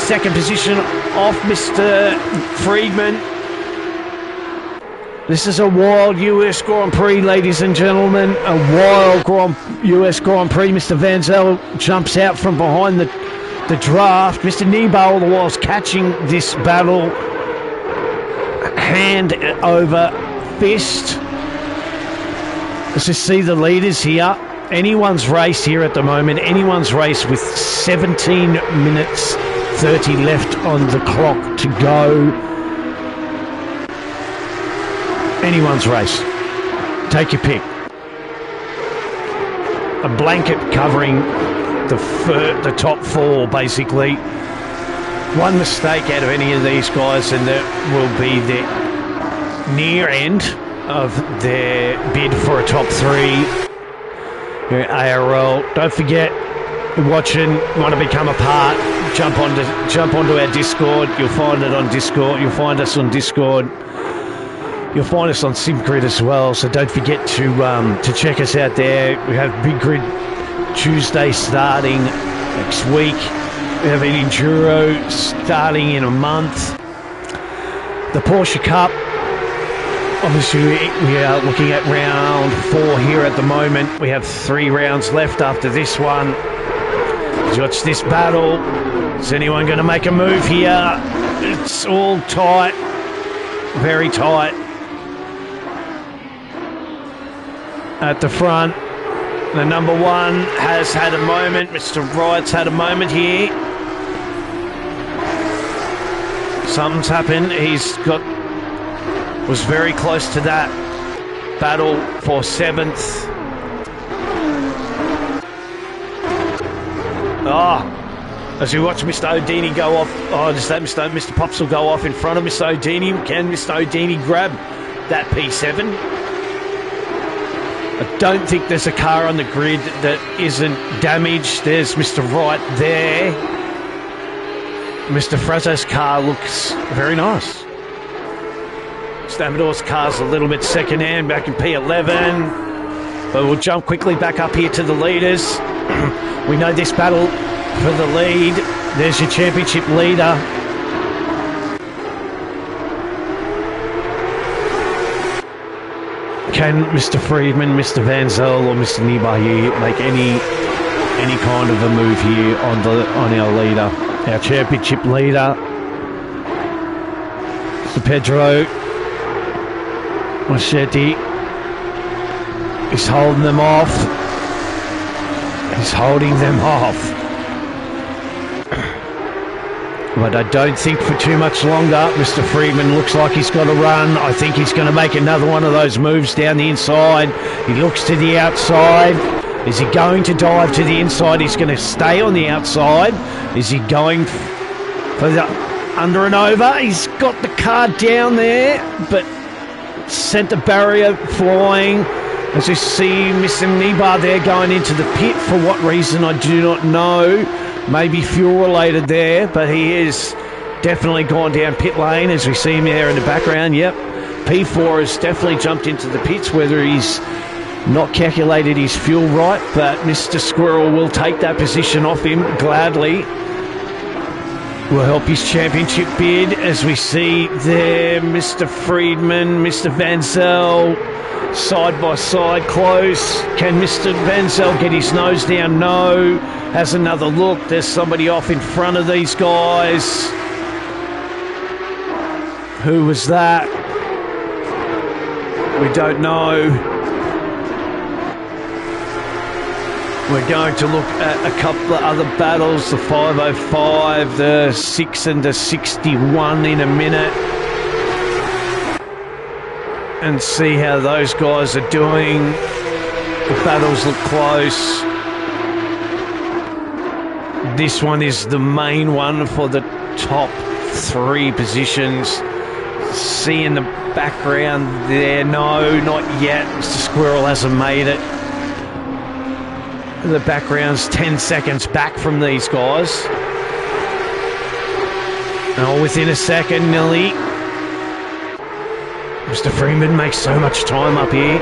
second position off Mr. Friedman. This is a wild US Grand Prix, ladies and gentlemen. A wild US Grand Prix. Mr. Van Zel jumps out from behind the draft. Mr. Nebo all the while catching this battle hand over fist. Let's just see the leaders here. Anyone's race here at the moment. Anyone's race with 17 minutes 30 left on the clock to go. Anyone's race. Take your pick. A blanket covering the top 4, basically. One mistake out of any of these guys and that will be the near end of their bid for a top 3 here at ARL. Don't forget, you're watching, want to become a part, jump onto our Discord. You'll find it on Discord. You'll find us on Discord. You'll find us on SimGrid as well. So don't forget to check us out there. We have Big Grid Tuesday starting next week. We have an Enduro starting in a month. The Porsche Cup. Obviously, we are looking at round 4 here at the moment. We have 3 rounds left after this one. Let's watch this battle. Is anyone going to make a move here? It's all tight. Very tight. At the front, the number 1 has had a moment. Mr. Wright's had a moment here. Something's happened. Was very close to that battle for 7th. As we watch Mr. O'Dini go off, just let Mr. Pops will go off in front of Mr. O'Dini. Can Mr. O'Dini grab that P7? I don't think there's a car on the grid that isn't damaged. There's Mr. Wright there. Mr. Frazo's car looks very nice. Mr. Amador's car's a little bit second-hand, back in P11. But we'll jump quickly back up here to the leaders. We know this battle for the lead. There's your championship leader. Can Mr. Friedman, Mr. Van Zel or Mr. Niebuhr here make any kind of a move here on our leader, our championship leader? Mr. Pedro Machetti, he's holding them off. He's holding them off. But I don't think for too much longer. Mr. Friedman looks like he's got to run. I think he's going to make another one of those moves down the inside. He looks to the outside. Is he going to dive to the inside? He's going to stay on the outside. Is he going for the under and over? He's got the car down there, but sent the barrier flying. As you see Mr. Niebuhr there going into the pit. For what reason, I do not know. Maybe fuel related there, but he is definitely gone down pit lane as we see him there in the background. Yep, P4 has definitely jumped into the pits, whether he's not calculated his fuel right, but Mr. Squirrel will take that position off him gladly. Will help his championship bid as we see there Mr. Friedman, Mr. Van Zel, side by side close. Can Mr. Van Zel get his nose down? No. Has another look. There's somebody off in front of these guys. Who was that? We don't know. We're going to look at a couple of other battles, the 505, the 6 and the 61 in a minute, and see how those guys are doing. The battles look close. This one is the main one for the top 3 positions. See in the background there, no, not yet. Mr. Squirrel hasn't made it. The background's 10 seconds back from these guys. Oh, within a second, nearly. Mr. Freeman makes so much time up here.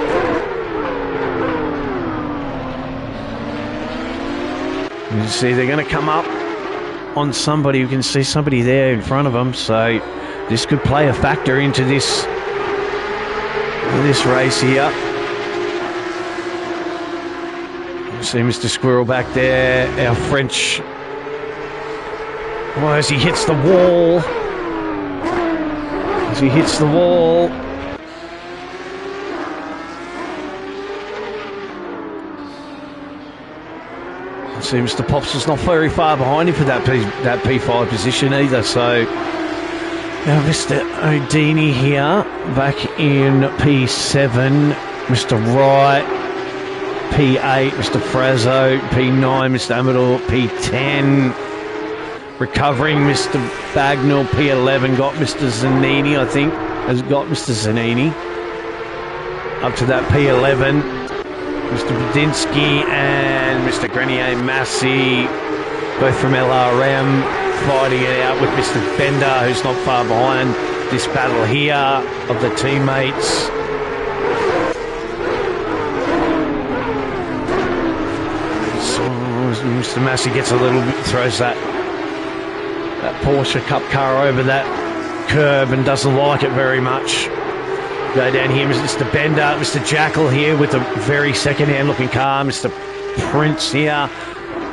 You see they're going to come up on somebody. You can see somebody there in front of them, so this could play a factor into this race here. You see Mr. Squirrel back there, our French. Well, as he hits the wall. As he hits the wall. See, Mr. Pops was not very far behind him for that P5 position either. So now Mr. O'Dini here back in P7. Mr. Wright, P8. Mr. Frazo, P9. Mr. Amador, P10. Recovering Mr. Bagnall, P11. Got Mr. Zanini, I think. Has got Mr. Zanini up to that P11. Mr. Budinsky and Mr. Grenier Massey, both from LRM, fighting it out with Mr. Bender, who's not far behind this battle here of the teammates. So Mr. Massey gets a little bit, throws that Porsche Cup car over that curb and doesn't like it very much. Go down here, Mr. Bender, Mr. Jackal here with a very second-hand looking car. Mr. Prince here.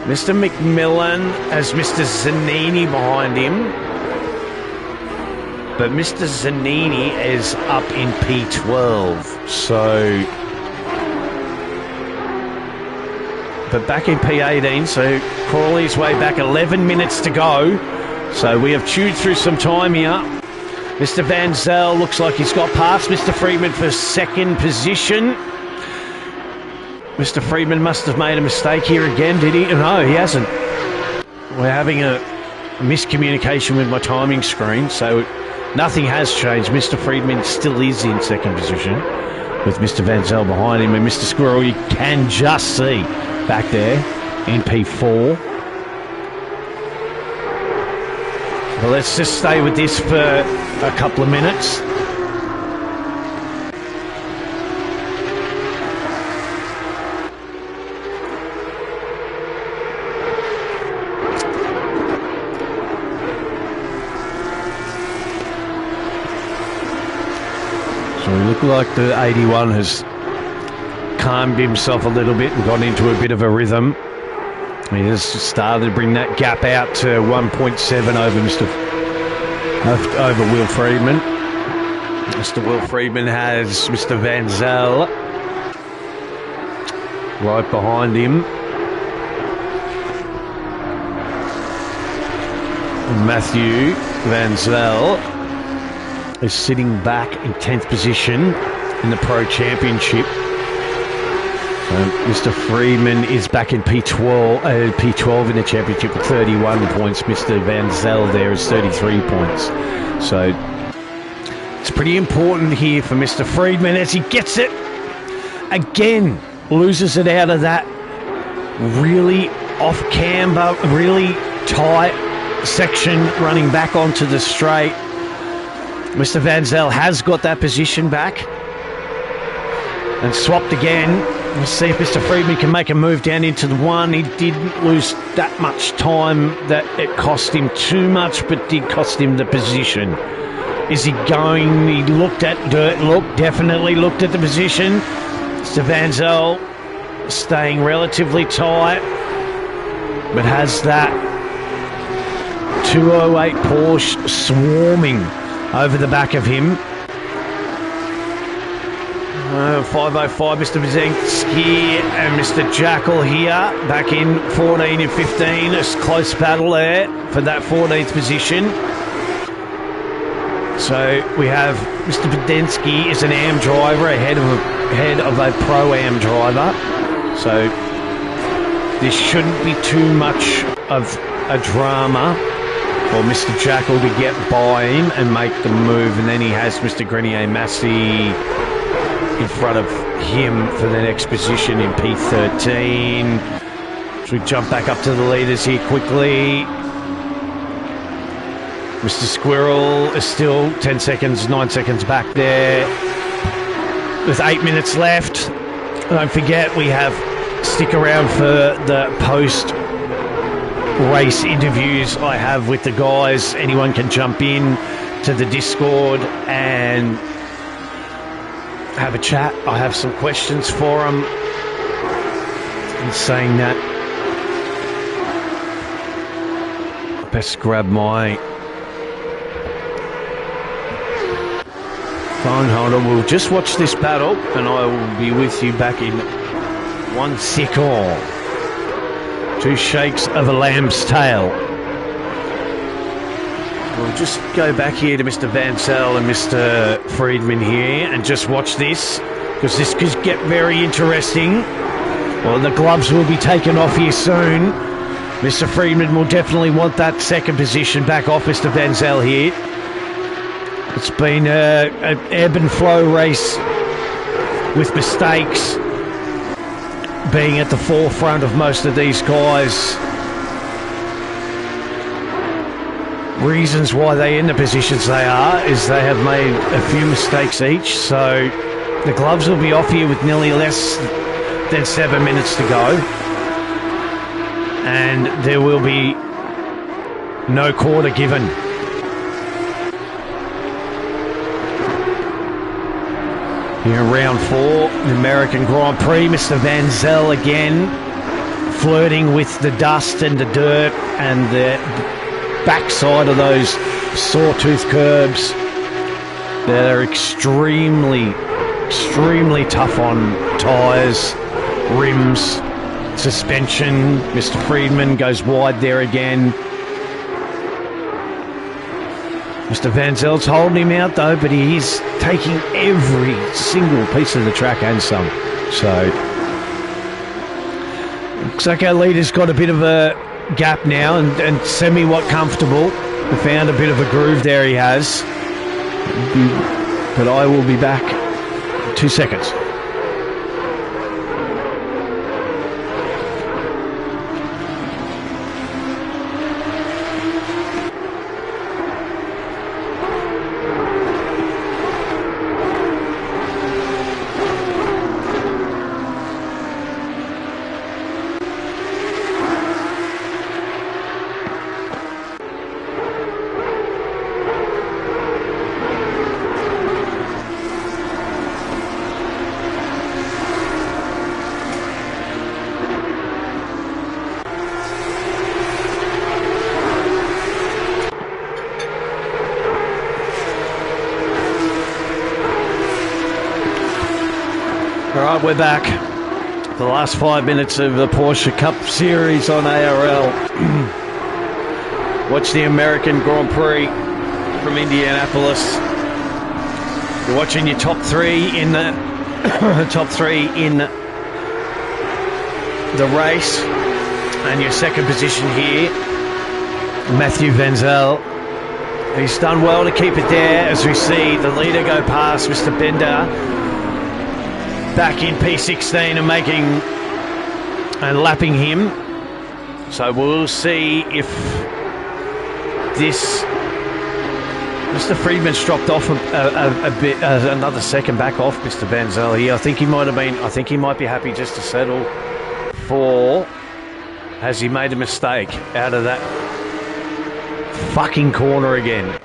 Mr. McMillan has Mr. Zanini behind him. But Mr. Zanini is up in P12. So... But back in P18, so Crawley's way back, 11 minutes to go. So we have chewed through some time here. Mr. Van Zel looks like he's got past Mr. Friedman for second position. Mr. Friedman must have made a mistake here again, did he? No, he hasn't. We're having a miscommunication with my timing screen, so nothing has changed. Mr. Friedman still is in second position with Mr. Van Zel behind him, and Mr. Squirrel you can just see back there in P4. Well, let's just stay with this for a couple of minutes. So we look like the 81 has calmed himself a little bit and got into a bit of a rhythm. He has started to bring that gap out to 1.7 over Will Friedman. Mr. Will Friedman has Mr. Van Zel right behind him. And Matthew Van Zel is sitting back in 10th position in the Pro Championship. Mr. Friedman is back in P12 in the championship with 31 points. Mr. Van Zel there is 33 points. So it's pretty important here for Mr. Friedman as he gets it again. Loses it out of that really off camber, really tight section running back onto the straight. Mr. Van Zel has got that position back and swapped again. We'll see if Mr. Friedman can make a move down into the one. He didn't lose that much time that it cost him too much, but did cost him the position. Is he going? He looked at dirt. Definitely looked at the position. Mr. Van Zel staying relatively tight, but has that 208 Porsche swarming over the back of him. 505, Mr. Brzezinski and Mr. Jackal here, back in 14 and 15. A close battle there for that 14th position. So we have Mr. Podensky is an AM driver ahead of a Pro-Am driver. So this shouldn't be too much of a drama for Mr. Jackal to get by him and make the move. And then he has Mr. Grenier Massey in front of him for the next position in P13. So we jump back up to the leaders here quickly. Mr. Squirrel is still 9 seconds back there. With 8 minutes left. Don't forget, we have stick around for the post-race interviews I have with the guys. Anyone can jump in to the Discord and have a chat. I have some questions for them. And saying that, I best grab my phone holder. We'll just watch this battle and I will be with you back in 1 second. 2 shakes of a lamb's tail. We'll just go back here to Mr. Van Zel and Mr. Friedman here and just watch this, because this could get very interesting. Well, the gloves will be taken off here soon. Mr. Friedman will definitely want that second position back off Mr. Van Zel here. It's been an ebb and flow race with mistakes being at the forefront of most of these guys. Reasons why they in the positions they are is they have made a few mistakes each. So the gloves will be off here with nearly less than 7 minutes to go. And there will be no quarter given. Here in round 4, the American Grand Prix, Mr. Van Zel again flirting with the dust and the dirt and the backside of those sawtooth curbs that are extremely tough on tyres, rims, suspension. Mr. Friedman goes wide there again. Mr. Van Zel's holding him out though, but he is taking every single piece of the track and some. So, looks like our leader's got a bit of a gap now and semi-what comfortable. We found a bit of a groove there, he has. But I will be back in 2 seconds. Alright, we're back. The last 5 minutes of the Porsche Cup Series on ARL. Watch the American Grand Prix from Indianapolis. You're watching your top 3 in the top 3 in the race, and your second position here, Matthew Van Zel. He's done well to keep it there as we see the leader go past Mr. Bender back in P16 and making and lapping him. So we'll see if this Mr. Friedman's dropped off a bit, another second back off Mr. Van Zel here. I think he might be happy just to settle for. Has he made a mistake out of that fucking corner again?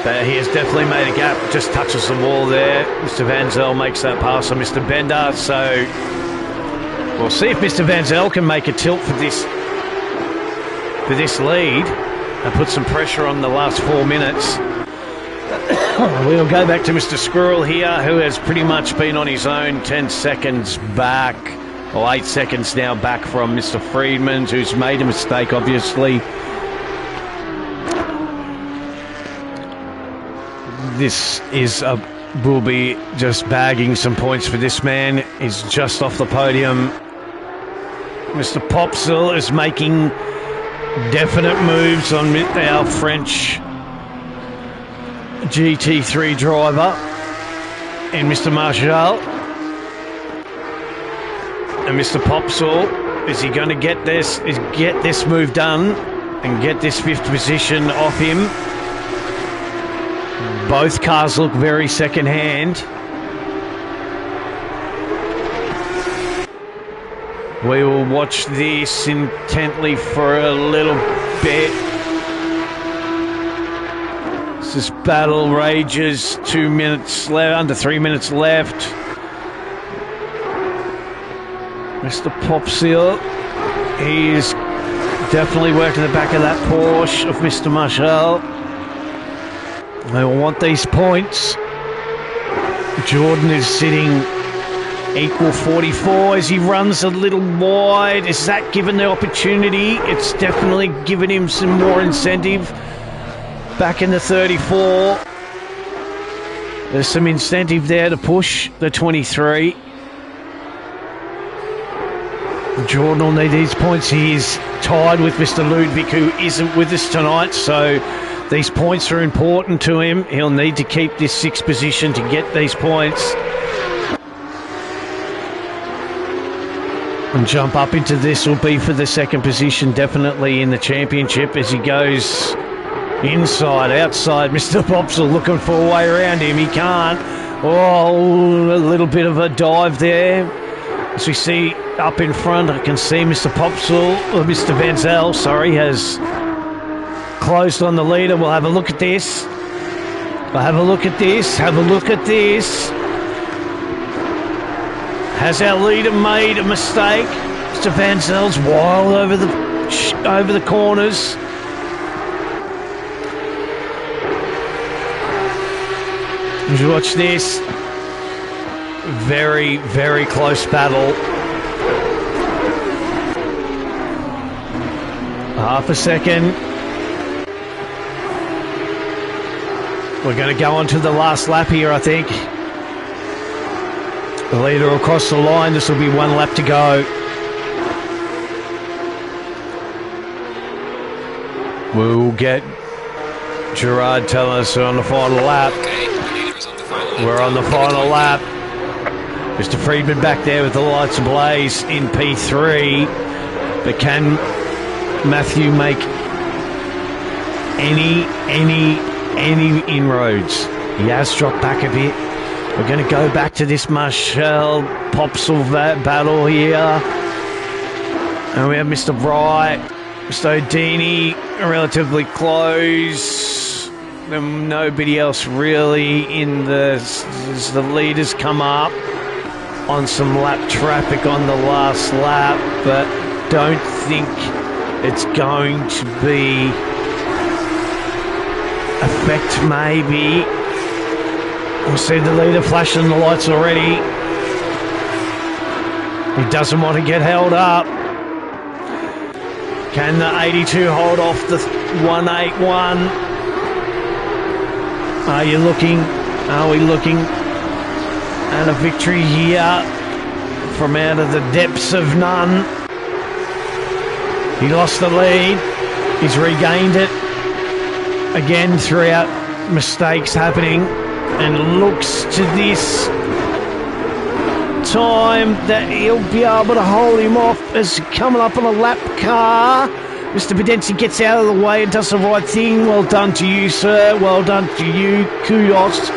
But he has definitely made a gap, just touches the wall there. Mr. Van Zel makes that pass on Mr. Bender, so we'll see if Mr. Van Zel can make a tilt for this lead and put some pressure on the last 4 minutes. We'll go back to Mr. Squirrel here, who has pretty much been on his own, 10 seconds back, or 8 seconds now back from Mr. Friedman, who's made a mistake, obviously. This will be just bagging some points for this man. He's just off the podium. Mr. Popsil is making definite moves on our French GT3 driver and Mr. Marshall. And Mr. Popsil, is he going to get this move done and get this 5th position off him? Both cars look very second-hand. We will watch this intently for a little bit. This battle rages. 2 minutes left, under 3 minutes left. Mr. Popsil, he is definitely working the back of that Porsche of Mr. Marshall. They will want these points. Jordan is sitting equal 44 as he runs a little wide. Is that given the opportunity? It's definitely given him some more incentive. Back in the 34. There's some incentive there to push the 23. Jordan will need these points. He is tied with Mr. Ludwig, who isn't with us tonight, so these points are important to him. He'll need to keep this 6th position to get these points. And jump up into this will be for the 2nd position, definitely in the championship as he goes inside, outside. Mr. Popsil looking for a way around him. He can't. Oh, a little bit of a dive there. As we see up in front, I can see Mr. Popsil, or Mr. Van Zel, sorry, has closed on the leader. We'll have a look at this. We'll have a look at this. Have a look at this. Has our leader made a mistake? Mr. Van Zell's wild over the corners. Watch this. Very, very close battle. Half a second. We're going to go on to the last lap here, I think. The leader will cross the line. This will be one lap to go. We'll get Gerard telling us we're on the final lap. Okay, the leader is on the final lap. We're on the final lap. Mr. Friedman back there with the lights ablaze in P3. But can Matthew make any inroads? He has dropped back a bit. We're going to go back to this Marshall Popsel battle here. And we have Mr. Bright, Mr. O'Dini relatively close. And nobody else really in as the leaders come up on some lap traffic on the last lap, but don't think it's going to be affect maybe. We'll see the leader flashing the lights already. He doesn't want to get held up. Can the 82 hold off the 181? Are we looking at a victory here from out of the depths of none? He lost the lead. He's regained it again throughout mistakes happening, and looks to this time that he'll be able to hold him off as coming up on a lap car. Mr. Pedensky gets out of the way and does the right thing. Well done to you, sir. Well done to you. Kudos.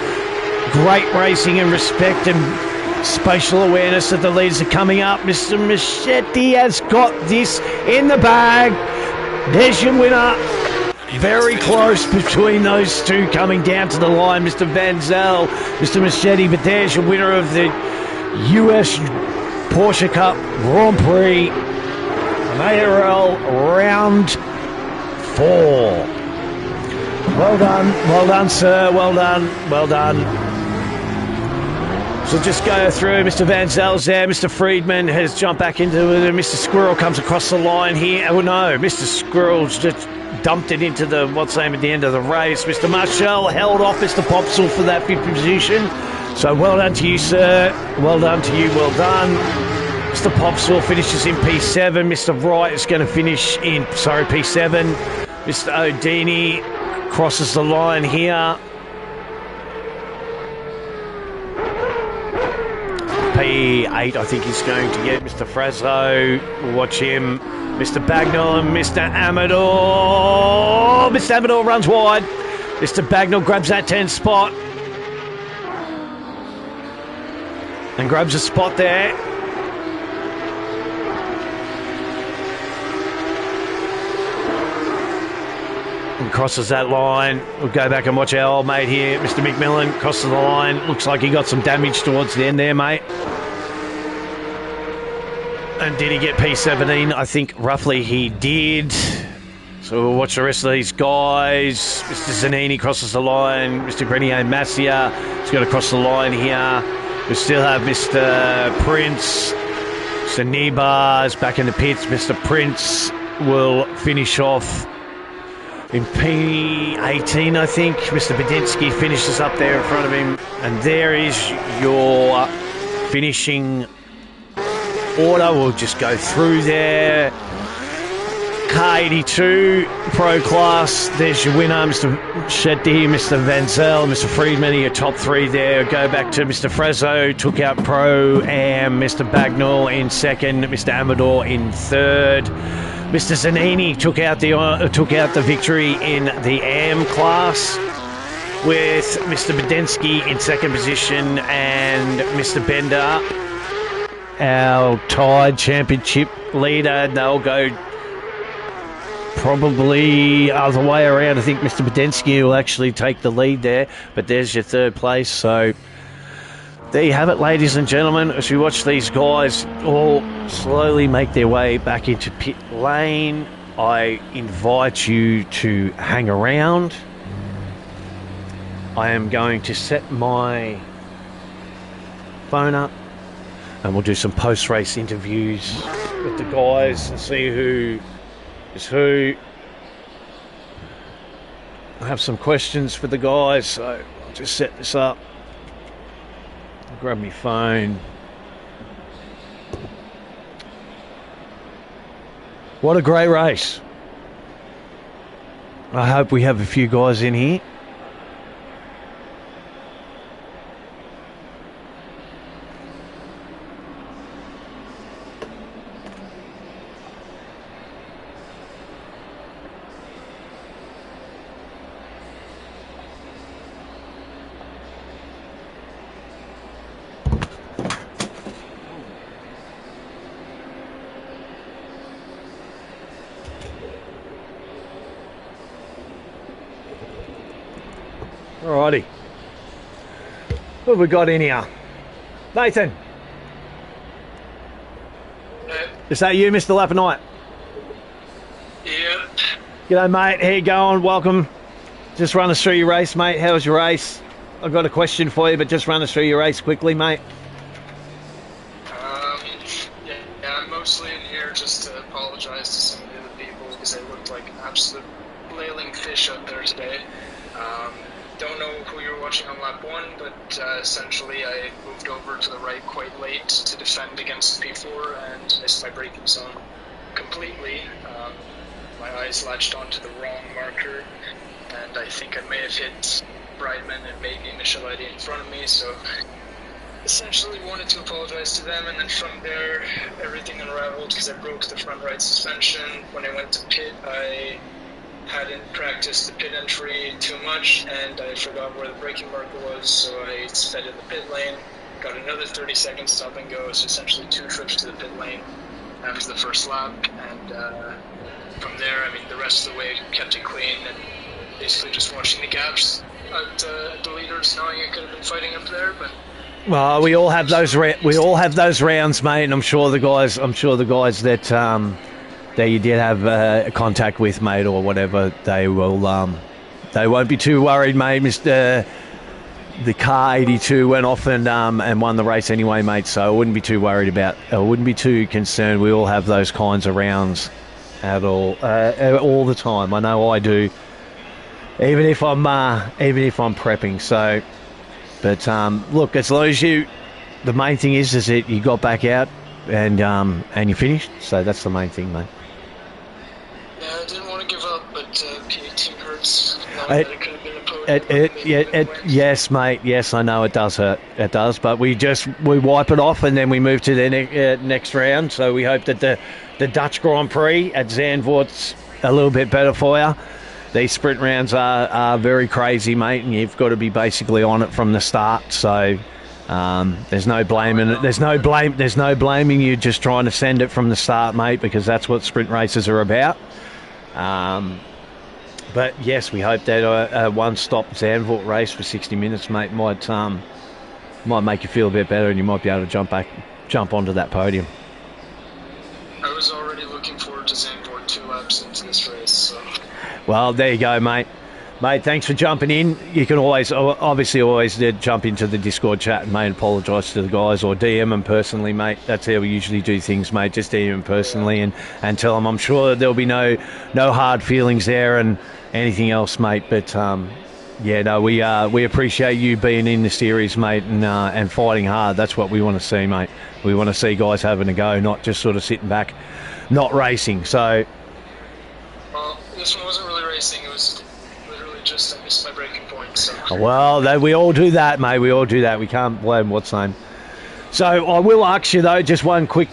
Great racing and respect and spatial awareness that the leaders are coming up. Mr. Machete has got this in the bag. There's your winner. Very close between those two coming down to the line. Mr. Van Zel, Mr. Machete, but there's your winner of the US Porsche Cup Grand Prix, ARL Round 4. Well done, sir. Well done. So just go through. Mr. Van Zel's there. Mr. Friedman has jumped back into it. And Mr. Squirrel comes across the line here. Oh no, Mr. Squirrel's just dumped it into the what's name at the end of the race. Mr. Marshall held off Mr. Popsel for that fifth position. So well done to you, sir. Well done to you. Well done. Mr. Popsel finishes in P7. Mr. Wright is going to finish in, P7. Mr. O'Dini crosses the line here. P8, I think he's going to get Mr. Frazzo. We'll watch him. Mr. Bagnall and Mr. Amador. Mr. Amador runs wide. Mr. Bagnall grabs that 10th spot. And grabs a spot there. And crosses that line. We'll go back and watch our old mate here. Mr. McMillan crosses the line. Looks like he got some damage towards the end there, mate. And did he get P17? I think roughly he did. So we'll watch the rest of these guys. Mr. Zanini crosses the line. Mr. Grenier Massia has got to cross the line here. We still have Mr. Prince. Mr. Niba is back in the pits. Mr. Prince will finish off in P18, I think. Mr. Bedensky finishes up there in front of him. And there is your finishing order. We'll just go through there. Car 82 Pro Class. There's your winner, Mr. Shetty, Mr. Van Zel, Mr. Friedman, your top three there. Go back to Mr. Frezzo, took out Pro Am, Mr. Bagnall in second, Mr. Amador in third. Mr. Zanini took out the victory in the Am class, with Mr. Bedensky in second position and Mr. Bender, our tied championship leader. They'll go probably other way around. I think Mr. Bedensky will actually take the lead there, but there's your third place. So there you have it, ladies and gentlemen, as we watch these guys all slowly make their way back into pit lane. I invite you to hang around. I am going to set my phone up and we'll do some post-race interviews with the guys and see who is who. I have some questions for the guys, so I'll just set this up. I'll grab my phone. What a great race. I hope we have a few guys in here. Alrighty. What have we got in here? Nathan. Is that you, Mr. Lapinite? Yep. G'day, mate. How you going? Welcome. Just run us through your race, mate. How was your race? I've got a question for you, but just run us through your race quickly, mate. Yeah, I'm mostly in here just to apologize to some of the other people because they looked like absolute flailing fish out there today. Don't know who you were watching on lap 1, but essentially I moved over to the right quite late to defend against P4 and missed my braking zone completely. My eyes latched onto the wrong marker, and I think I may have hit Brightman and maybe Michel ID in front of me, so essentially wanted to apologize to them, and then from there everything unraveled because I broke the front right suspension. When I went to pit, I hadn't practiced the pit entry too much, and I forgot where the braking marker was, so I sped in the pit lane, got another 30 seconds stop and go, so essentially 2 trips to the pit lane after the first lap, and from there, I mean, the rest of the way kept it clean, and basically just watching the gaps at the leaders, knowing I could have been fighting up there, but well, we all have those rounds, mate, and I'm sure the guys that you did have contact with, mate, or whatever, they won't be too worried, mate. The car 82 went off and won the race anyway, mate, so I wouldn't be too worried about. I wouldn't be too concerned. We all have those kinds of rounds all the time. I know I do, even if I'm prepping. So, but look, as long as the main thing is that you got back out and you finished. So that's the main thing, mate. yeah, I didn't want to give up, but P18 hurts. Knowing that it could have been a podium. Yes, mate. Yes, I know it does hurt. It does, but we wipe it off and then we move to the next round. So we hope that the Dutch Grand Prix at Zandvoort's a little bit better for you. These sprint rounds are very crazy, mate, and you've got to be basically on it from the start. So there's no blaming it. There's no blaming you just trying to send it from the start, mate, because that's what sprint races are about. But yes, we hope that a one-stop Zandvoort race for 60 minutes, mate, might make you feel a bit better, and you might be able to jump onto that podium. I was already looking forward to Zandvoort 2 laps into this race, so. Well, there you go, mate. Mate, thanks for jumping in. You can always jump into the Discord chat and, mate, apologise to the guys or DM them personally, mate. That's how we usually do things, mate. Just DM them personally and tell them. I'm sure there'll be no hard feelings there and anything else, mate. But, we appreciate you being in the series, mate, and fighting hard. That's what we want to see, mate. We want to see guys having a go, not just sort of sitting back, not racing. So, Well, this one wasn't really racing. It was literally just I missed my breaking point. So. well, we all do that, mate. We all do that. We can't blame what's name. So I will ask you though, just one quick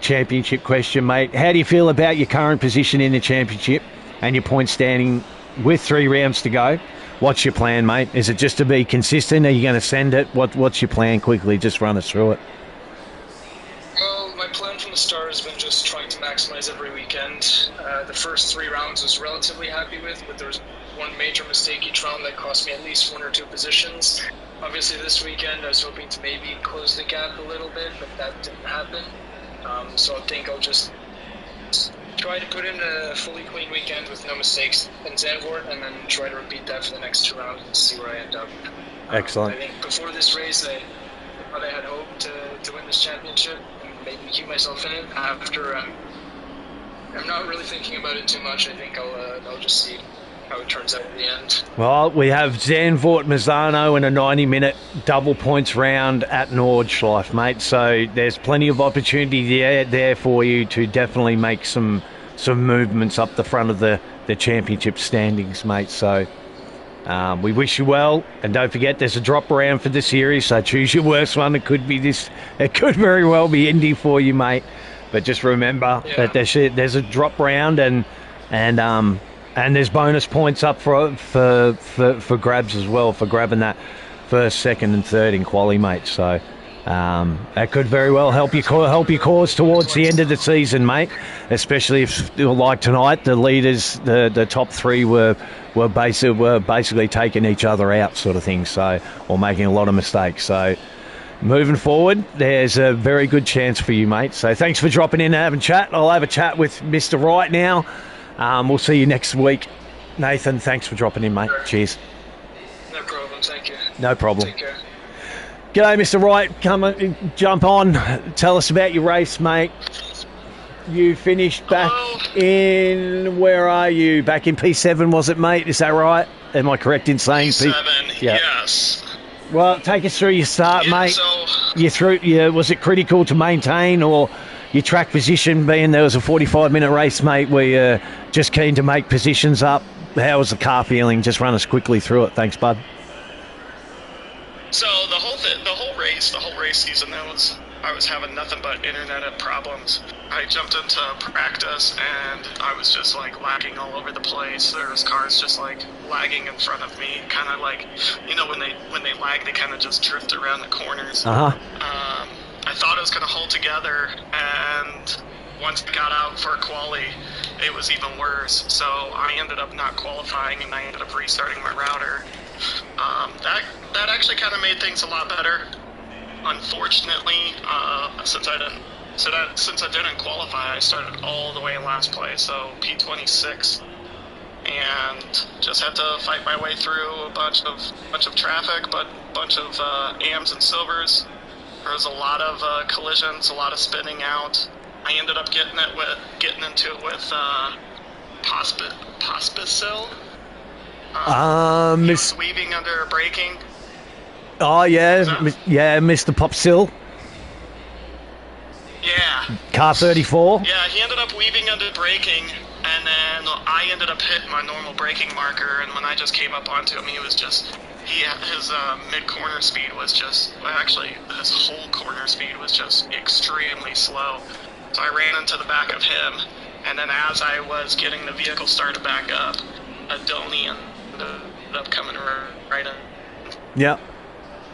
championship question, mate. How do you feel about your current position in the championship and your point standing with 3 rounds to go? What's your plan, mate? Is it just to be consistent? Are you going to send it? What's your plan? Quickly, just run us through it. Well, my plan from the start has been just trying to maximize every weekend. The first 3 rounds I was relatively happy with, but there was one major mistake each round that cost me at least 1 or 2 positions. obviously this weekend I was hoping to maybe close the gap a little bit, but that didn't happen. So I think I'll just try to put in a fully clean weekend with no mistakes in Zandvoort, and then try to repeat that for the next 2 rounds and see where I end up. Excellent. I think before this race, I thought I had hoped to win this championship and maybe keep myself in it. After I'm not really thinking about it too much. I think I'll just see how it turns out at the end. Well, we have Zandvoort, Misano in a 90-minute double points round at Nordschleife, mate. So there's plenty of opportunity there for you to definitely make some movements up the front of the championship standings, mate. So we wish you well, and don't forget there's a drop round for the series. So choose your worst one. It could very well be Indy for you, mate. But just remember that there's a drop round and there's bonus points up for grabs as well, for grabbing that first, second, and third in quali, mate. So that could very well help your cause towards the end of the season, mate. Especially if, like tonight, the leaders, the top three were basically taking each other out, sort of thing. So, or making a lot of mistakes. So, moving forward, there's a very good chance for you, mate. So, thanks for dropping in and having a chat. I'll have a chat with Mr. Wright now. We'll see you next week. Nathan, thanks for dropping in, mate. Sure. Cheers. No problem, thank you. No problem. Take care. G'day, Mr. Wright. Come on, jump on. Tell us about your race, mate. You finished back in, where are you? Back in P7, was it, mate? Is that right? Am I correct in saying P7? Yes. Well, take us through your start, mate. So, Was it critical to maintain, or your track position, being there was a 45-minute race, mate? Were you just keen to make positions up? How was the car feeling? Just run us quickly through it. Thanks, bud. so the whole race season, I was having nothing but internet problems. I jumped into practice and I was just like lagging all over the place. There was cars just like lagging in front of me, kind of like, when they lag, they kind of just drift around the corners. I thought I was going to hold together, and once I got out for a quali, it was even worse. So I ended up not qualifying, and I ended up restarting my router. That actually kind of made things a lot better. Unfortunately, since I didn't qualify, I started all the way in last place, so P26, and just had to fight my way through a bunch of traffic, but a bunch of AMs and silvers. There was a lot of collisions, a lot of spinning out. I ended up getting into it with Pospisil. He was weaving under braking. Oh, yeah, Mr. Popsil. Yeah. Car 34. Yeah, he ended up weaving under braking, and then I ended up hitting my normal braking marker, and when I just came up onto him, his mid-corner speed was just, his whole corner speed was just extremely slow. So I ran into the back of him, and then as I was getting the vehicle started back up, Adoni ended up coming right in. Yep.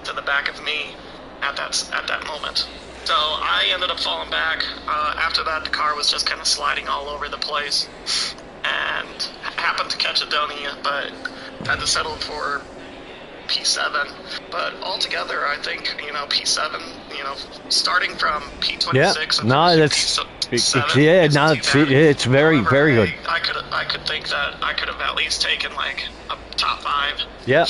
To the back of me at that moment. So I ended up falling back. After that, the car was just kind of sliding all over the place, and happened to catch Adonia, but had to settle for P7. But altogether, I think, P7, starting from P26. Yeah, no, that's P7, it's very, very good. I could think that I could have at least taken like a top 5. Yeah.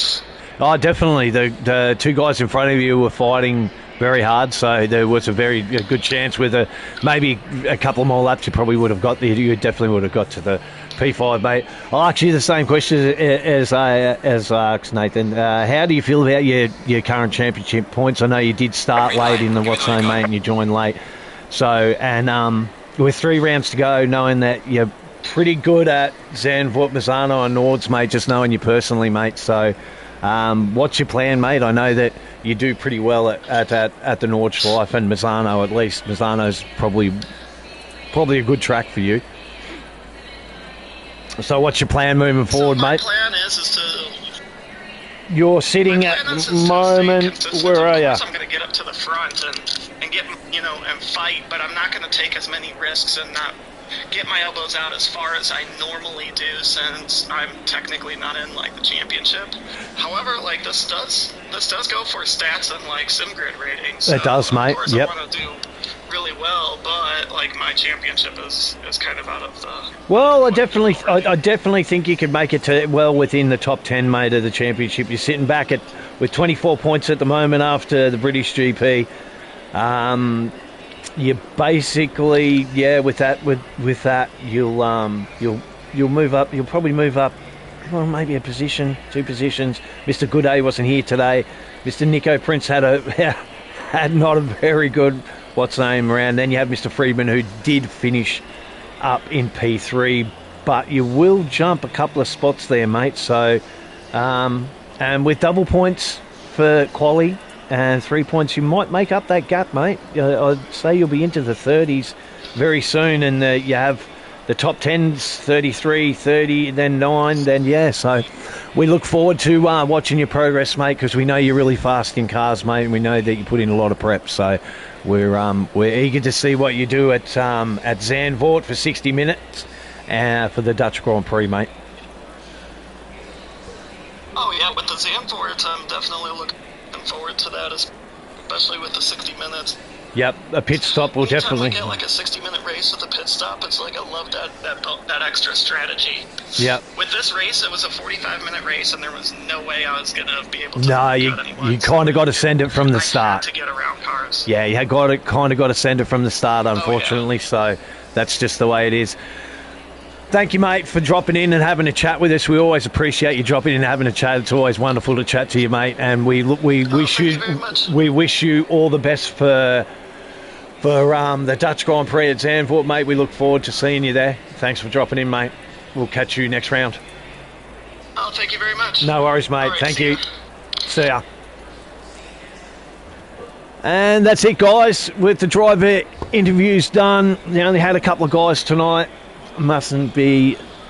Oh, definitely. The two guys in front of you were fighting very hard, so there was a very good chance with maybe a couple more laps you definitely would have got to the P5, mate. I'll ask you the same question as asked Nathan. How do you feel about your current championship points? I know you did start late in the what's name, mate, and you joined late. So, and with 3 rounds to go, knowing that you're pretty good at Zandvoort, Misano and Nords, mate, just knowing you personally, mate. So, what's your plan, mate? I know that you do pretty well at the Nordschleife and Misano, at least. Misano's probably a good track for you. So what's your plan moving forward, mate? My plan is to... You're sitting at the moment... Where are you? I'm going to get up to the front and get, and fight, but I'm not going to take as many risks and not get my elbows out as far as I normally do, since I'm technically not in like the championship. However, like this does go for stats and like SimGrid ratings. So It does, mate. Of course, Yep. I want to do really well, but like my championship is kind of out of the. Well, I definitely think you could make it to well within the top 10, mate, of the championship. You're sitting back with 24 points at the moment after the British GP. You basically, with that, you'll move up. You'll probably move up, well, maybe a position, 2 positions. Mr. Gooday wasn't here today. Mr. Nico Prince had not a very good round. Then you have Mr. Friedman, who did finish up in P3, but you will jump a couple of spots there, mate. So, and with double points for quali and 3 points, you might make up that gap, mate. I'd say you'll be into the 30s very soon, and you have the top 10s, 33, 30, then 9, then yeah. So we look forward to watching your progress, mate, because we know you're really fast in cars, mate, and we know that you put in a lot of prep. So we're eager to see what you do at Zandvoort for 60 minutes for the Dutch Grand Prix, mate. Oh yeah, with the Zandvoort, I'm definitely looking forward to that, especially with the 60 minutes. Yep, a pit stop will Anytime definitely. I get like a 60-minute race with a pit stop, it's like I love that extra strategy. Yep. With this race, it was a 45-minute race, and there was no way I was gonna be able to. No, you kind of got to send it from the start. To get around cars. Yeah, you had got to send it from the start, unfortunately. Oh, yeah. So that's just the way it is. Thank you, mate, for dropping in and having a chat with us. We always appreciate you dropping in and having a chat. It's always wonderful to chat to you, mate. And we wish you all the best for the Dutch Grand Prix at Zandvoort, mate. We look forward to seeing you there. Thanks for dropping in, mate. We'll catch you next round. Oh, thank you very much. No worries, mate. Right, Thank you. ya. See ya. And that's it, guys. With the driver interviews done, they only had a couple of guys tonight.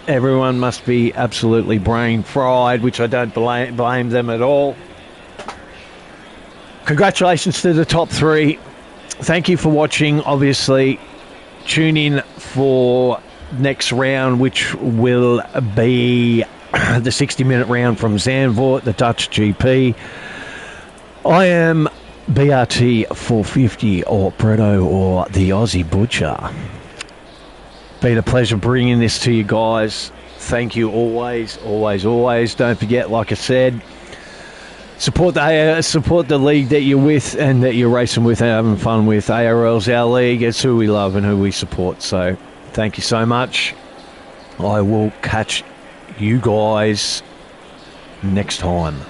Everyone must be absolutely brain fried, which I don't blame them at all. Congratulations to the top 3. Thank you for watching. Obviously, tune in for next round, which will be the 60-minute round from Zandvoort, the Dutch GP. I am BRT 450 or Bretto or the Aussie Butcher. Been a pleasure bringing this to you guys. Thank you always. Don't forget, like I said, support the league that you're with and that you're racing with and having fun with. ARL's our league. It's who we love and who we support. So thank you so much. I will catch you guys next time.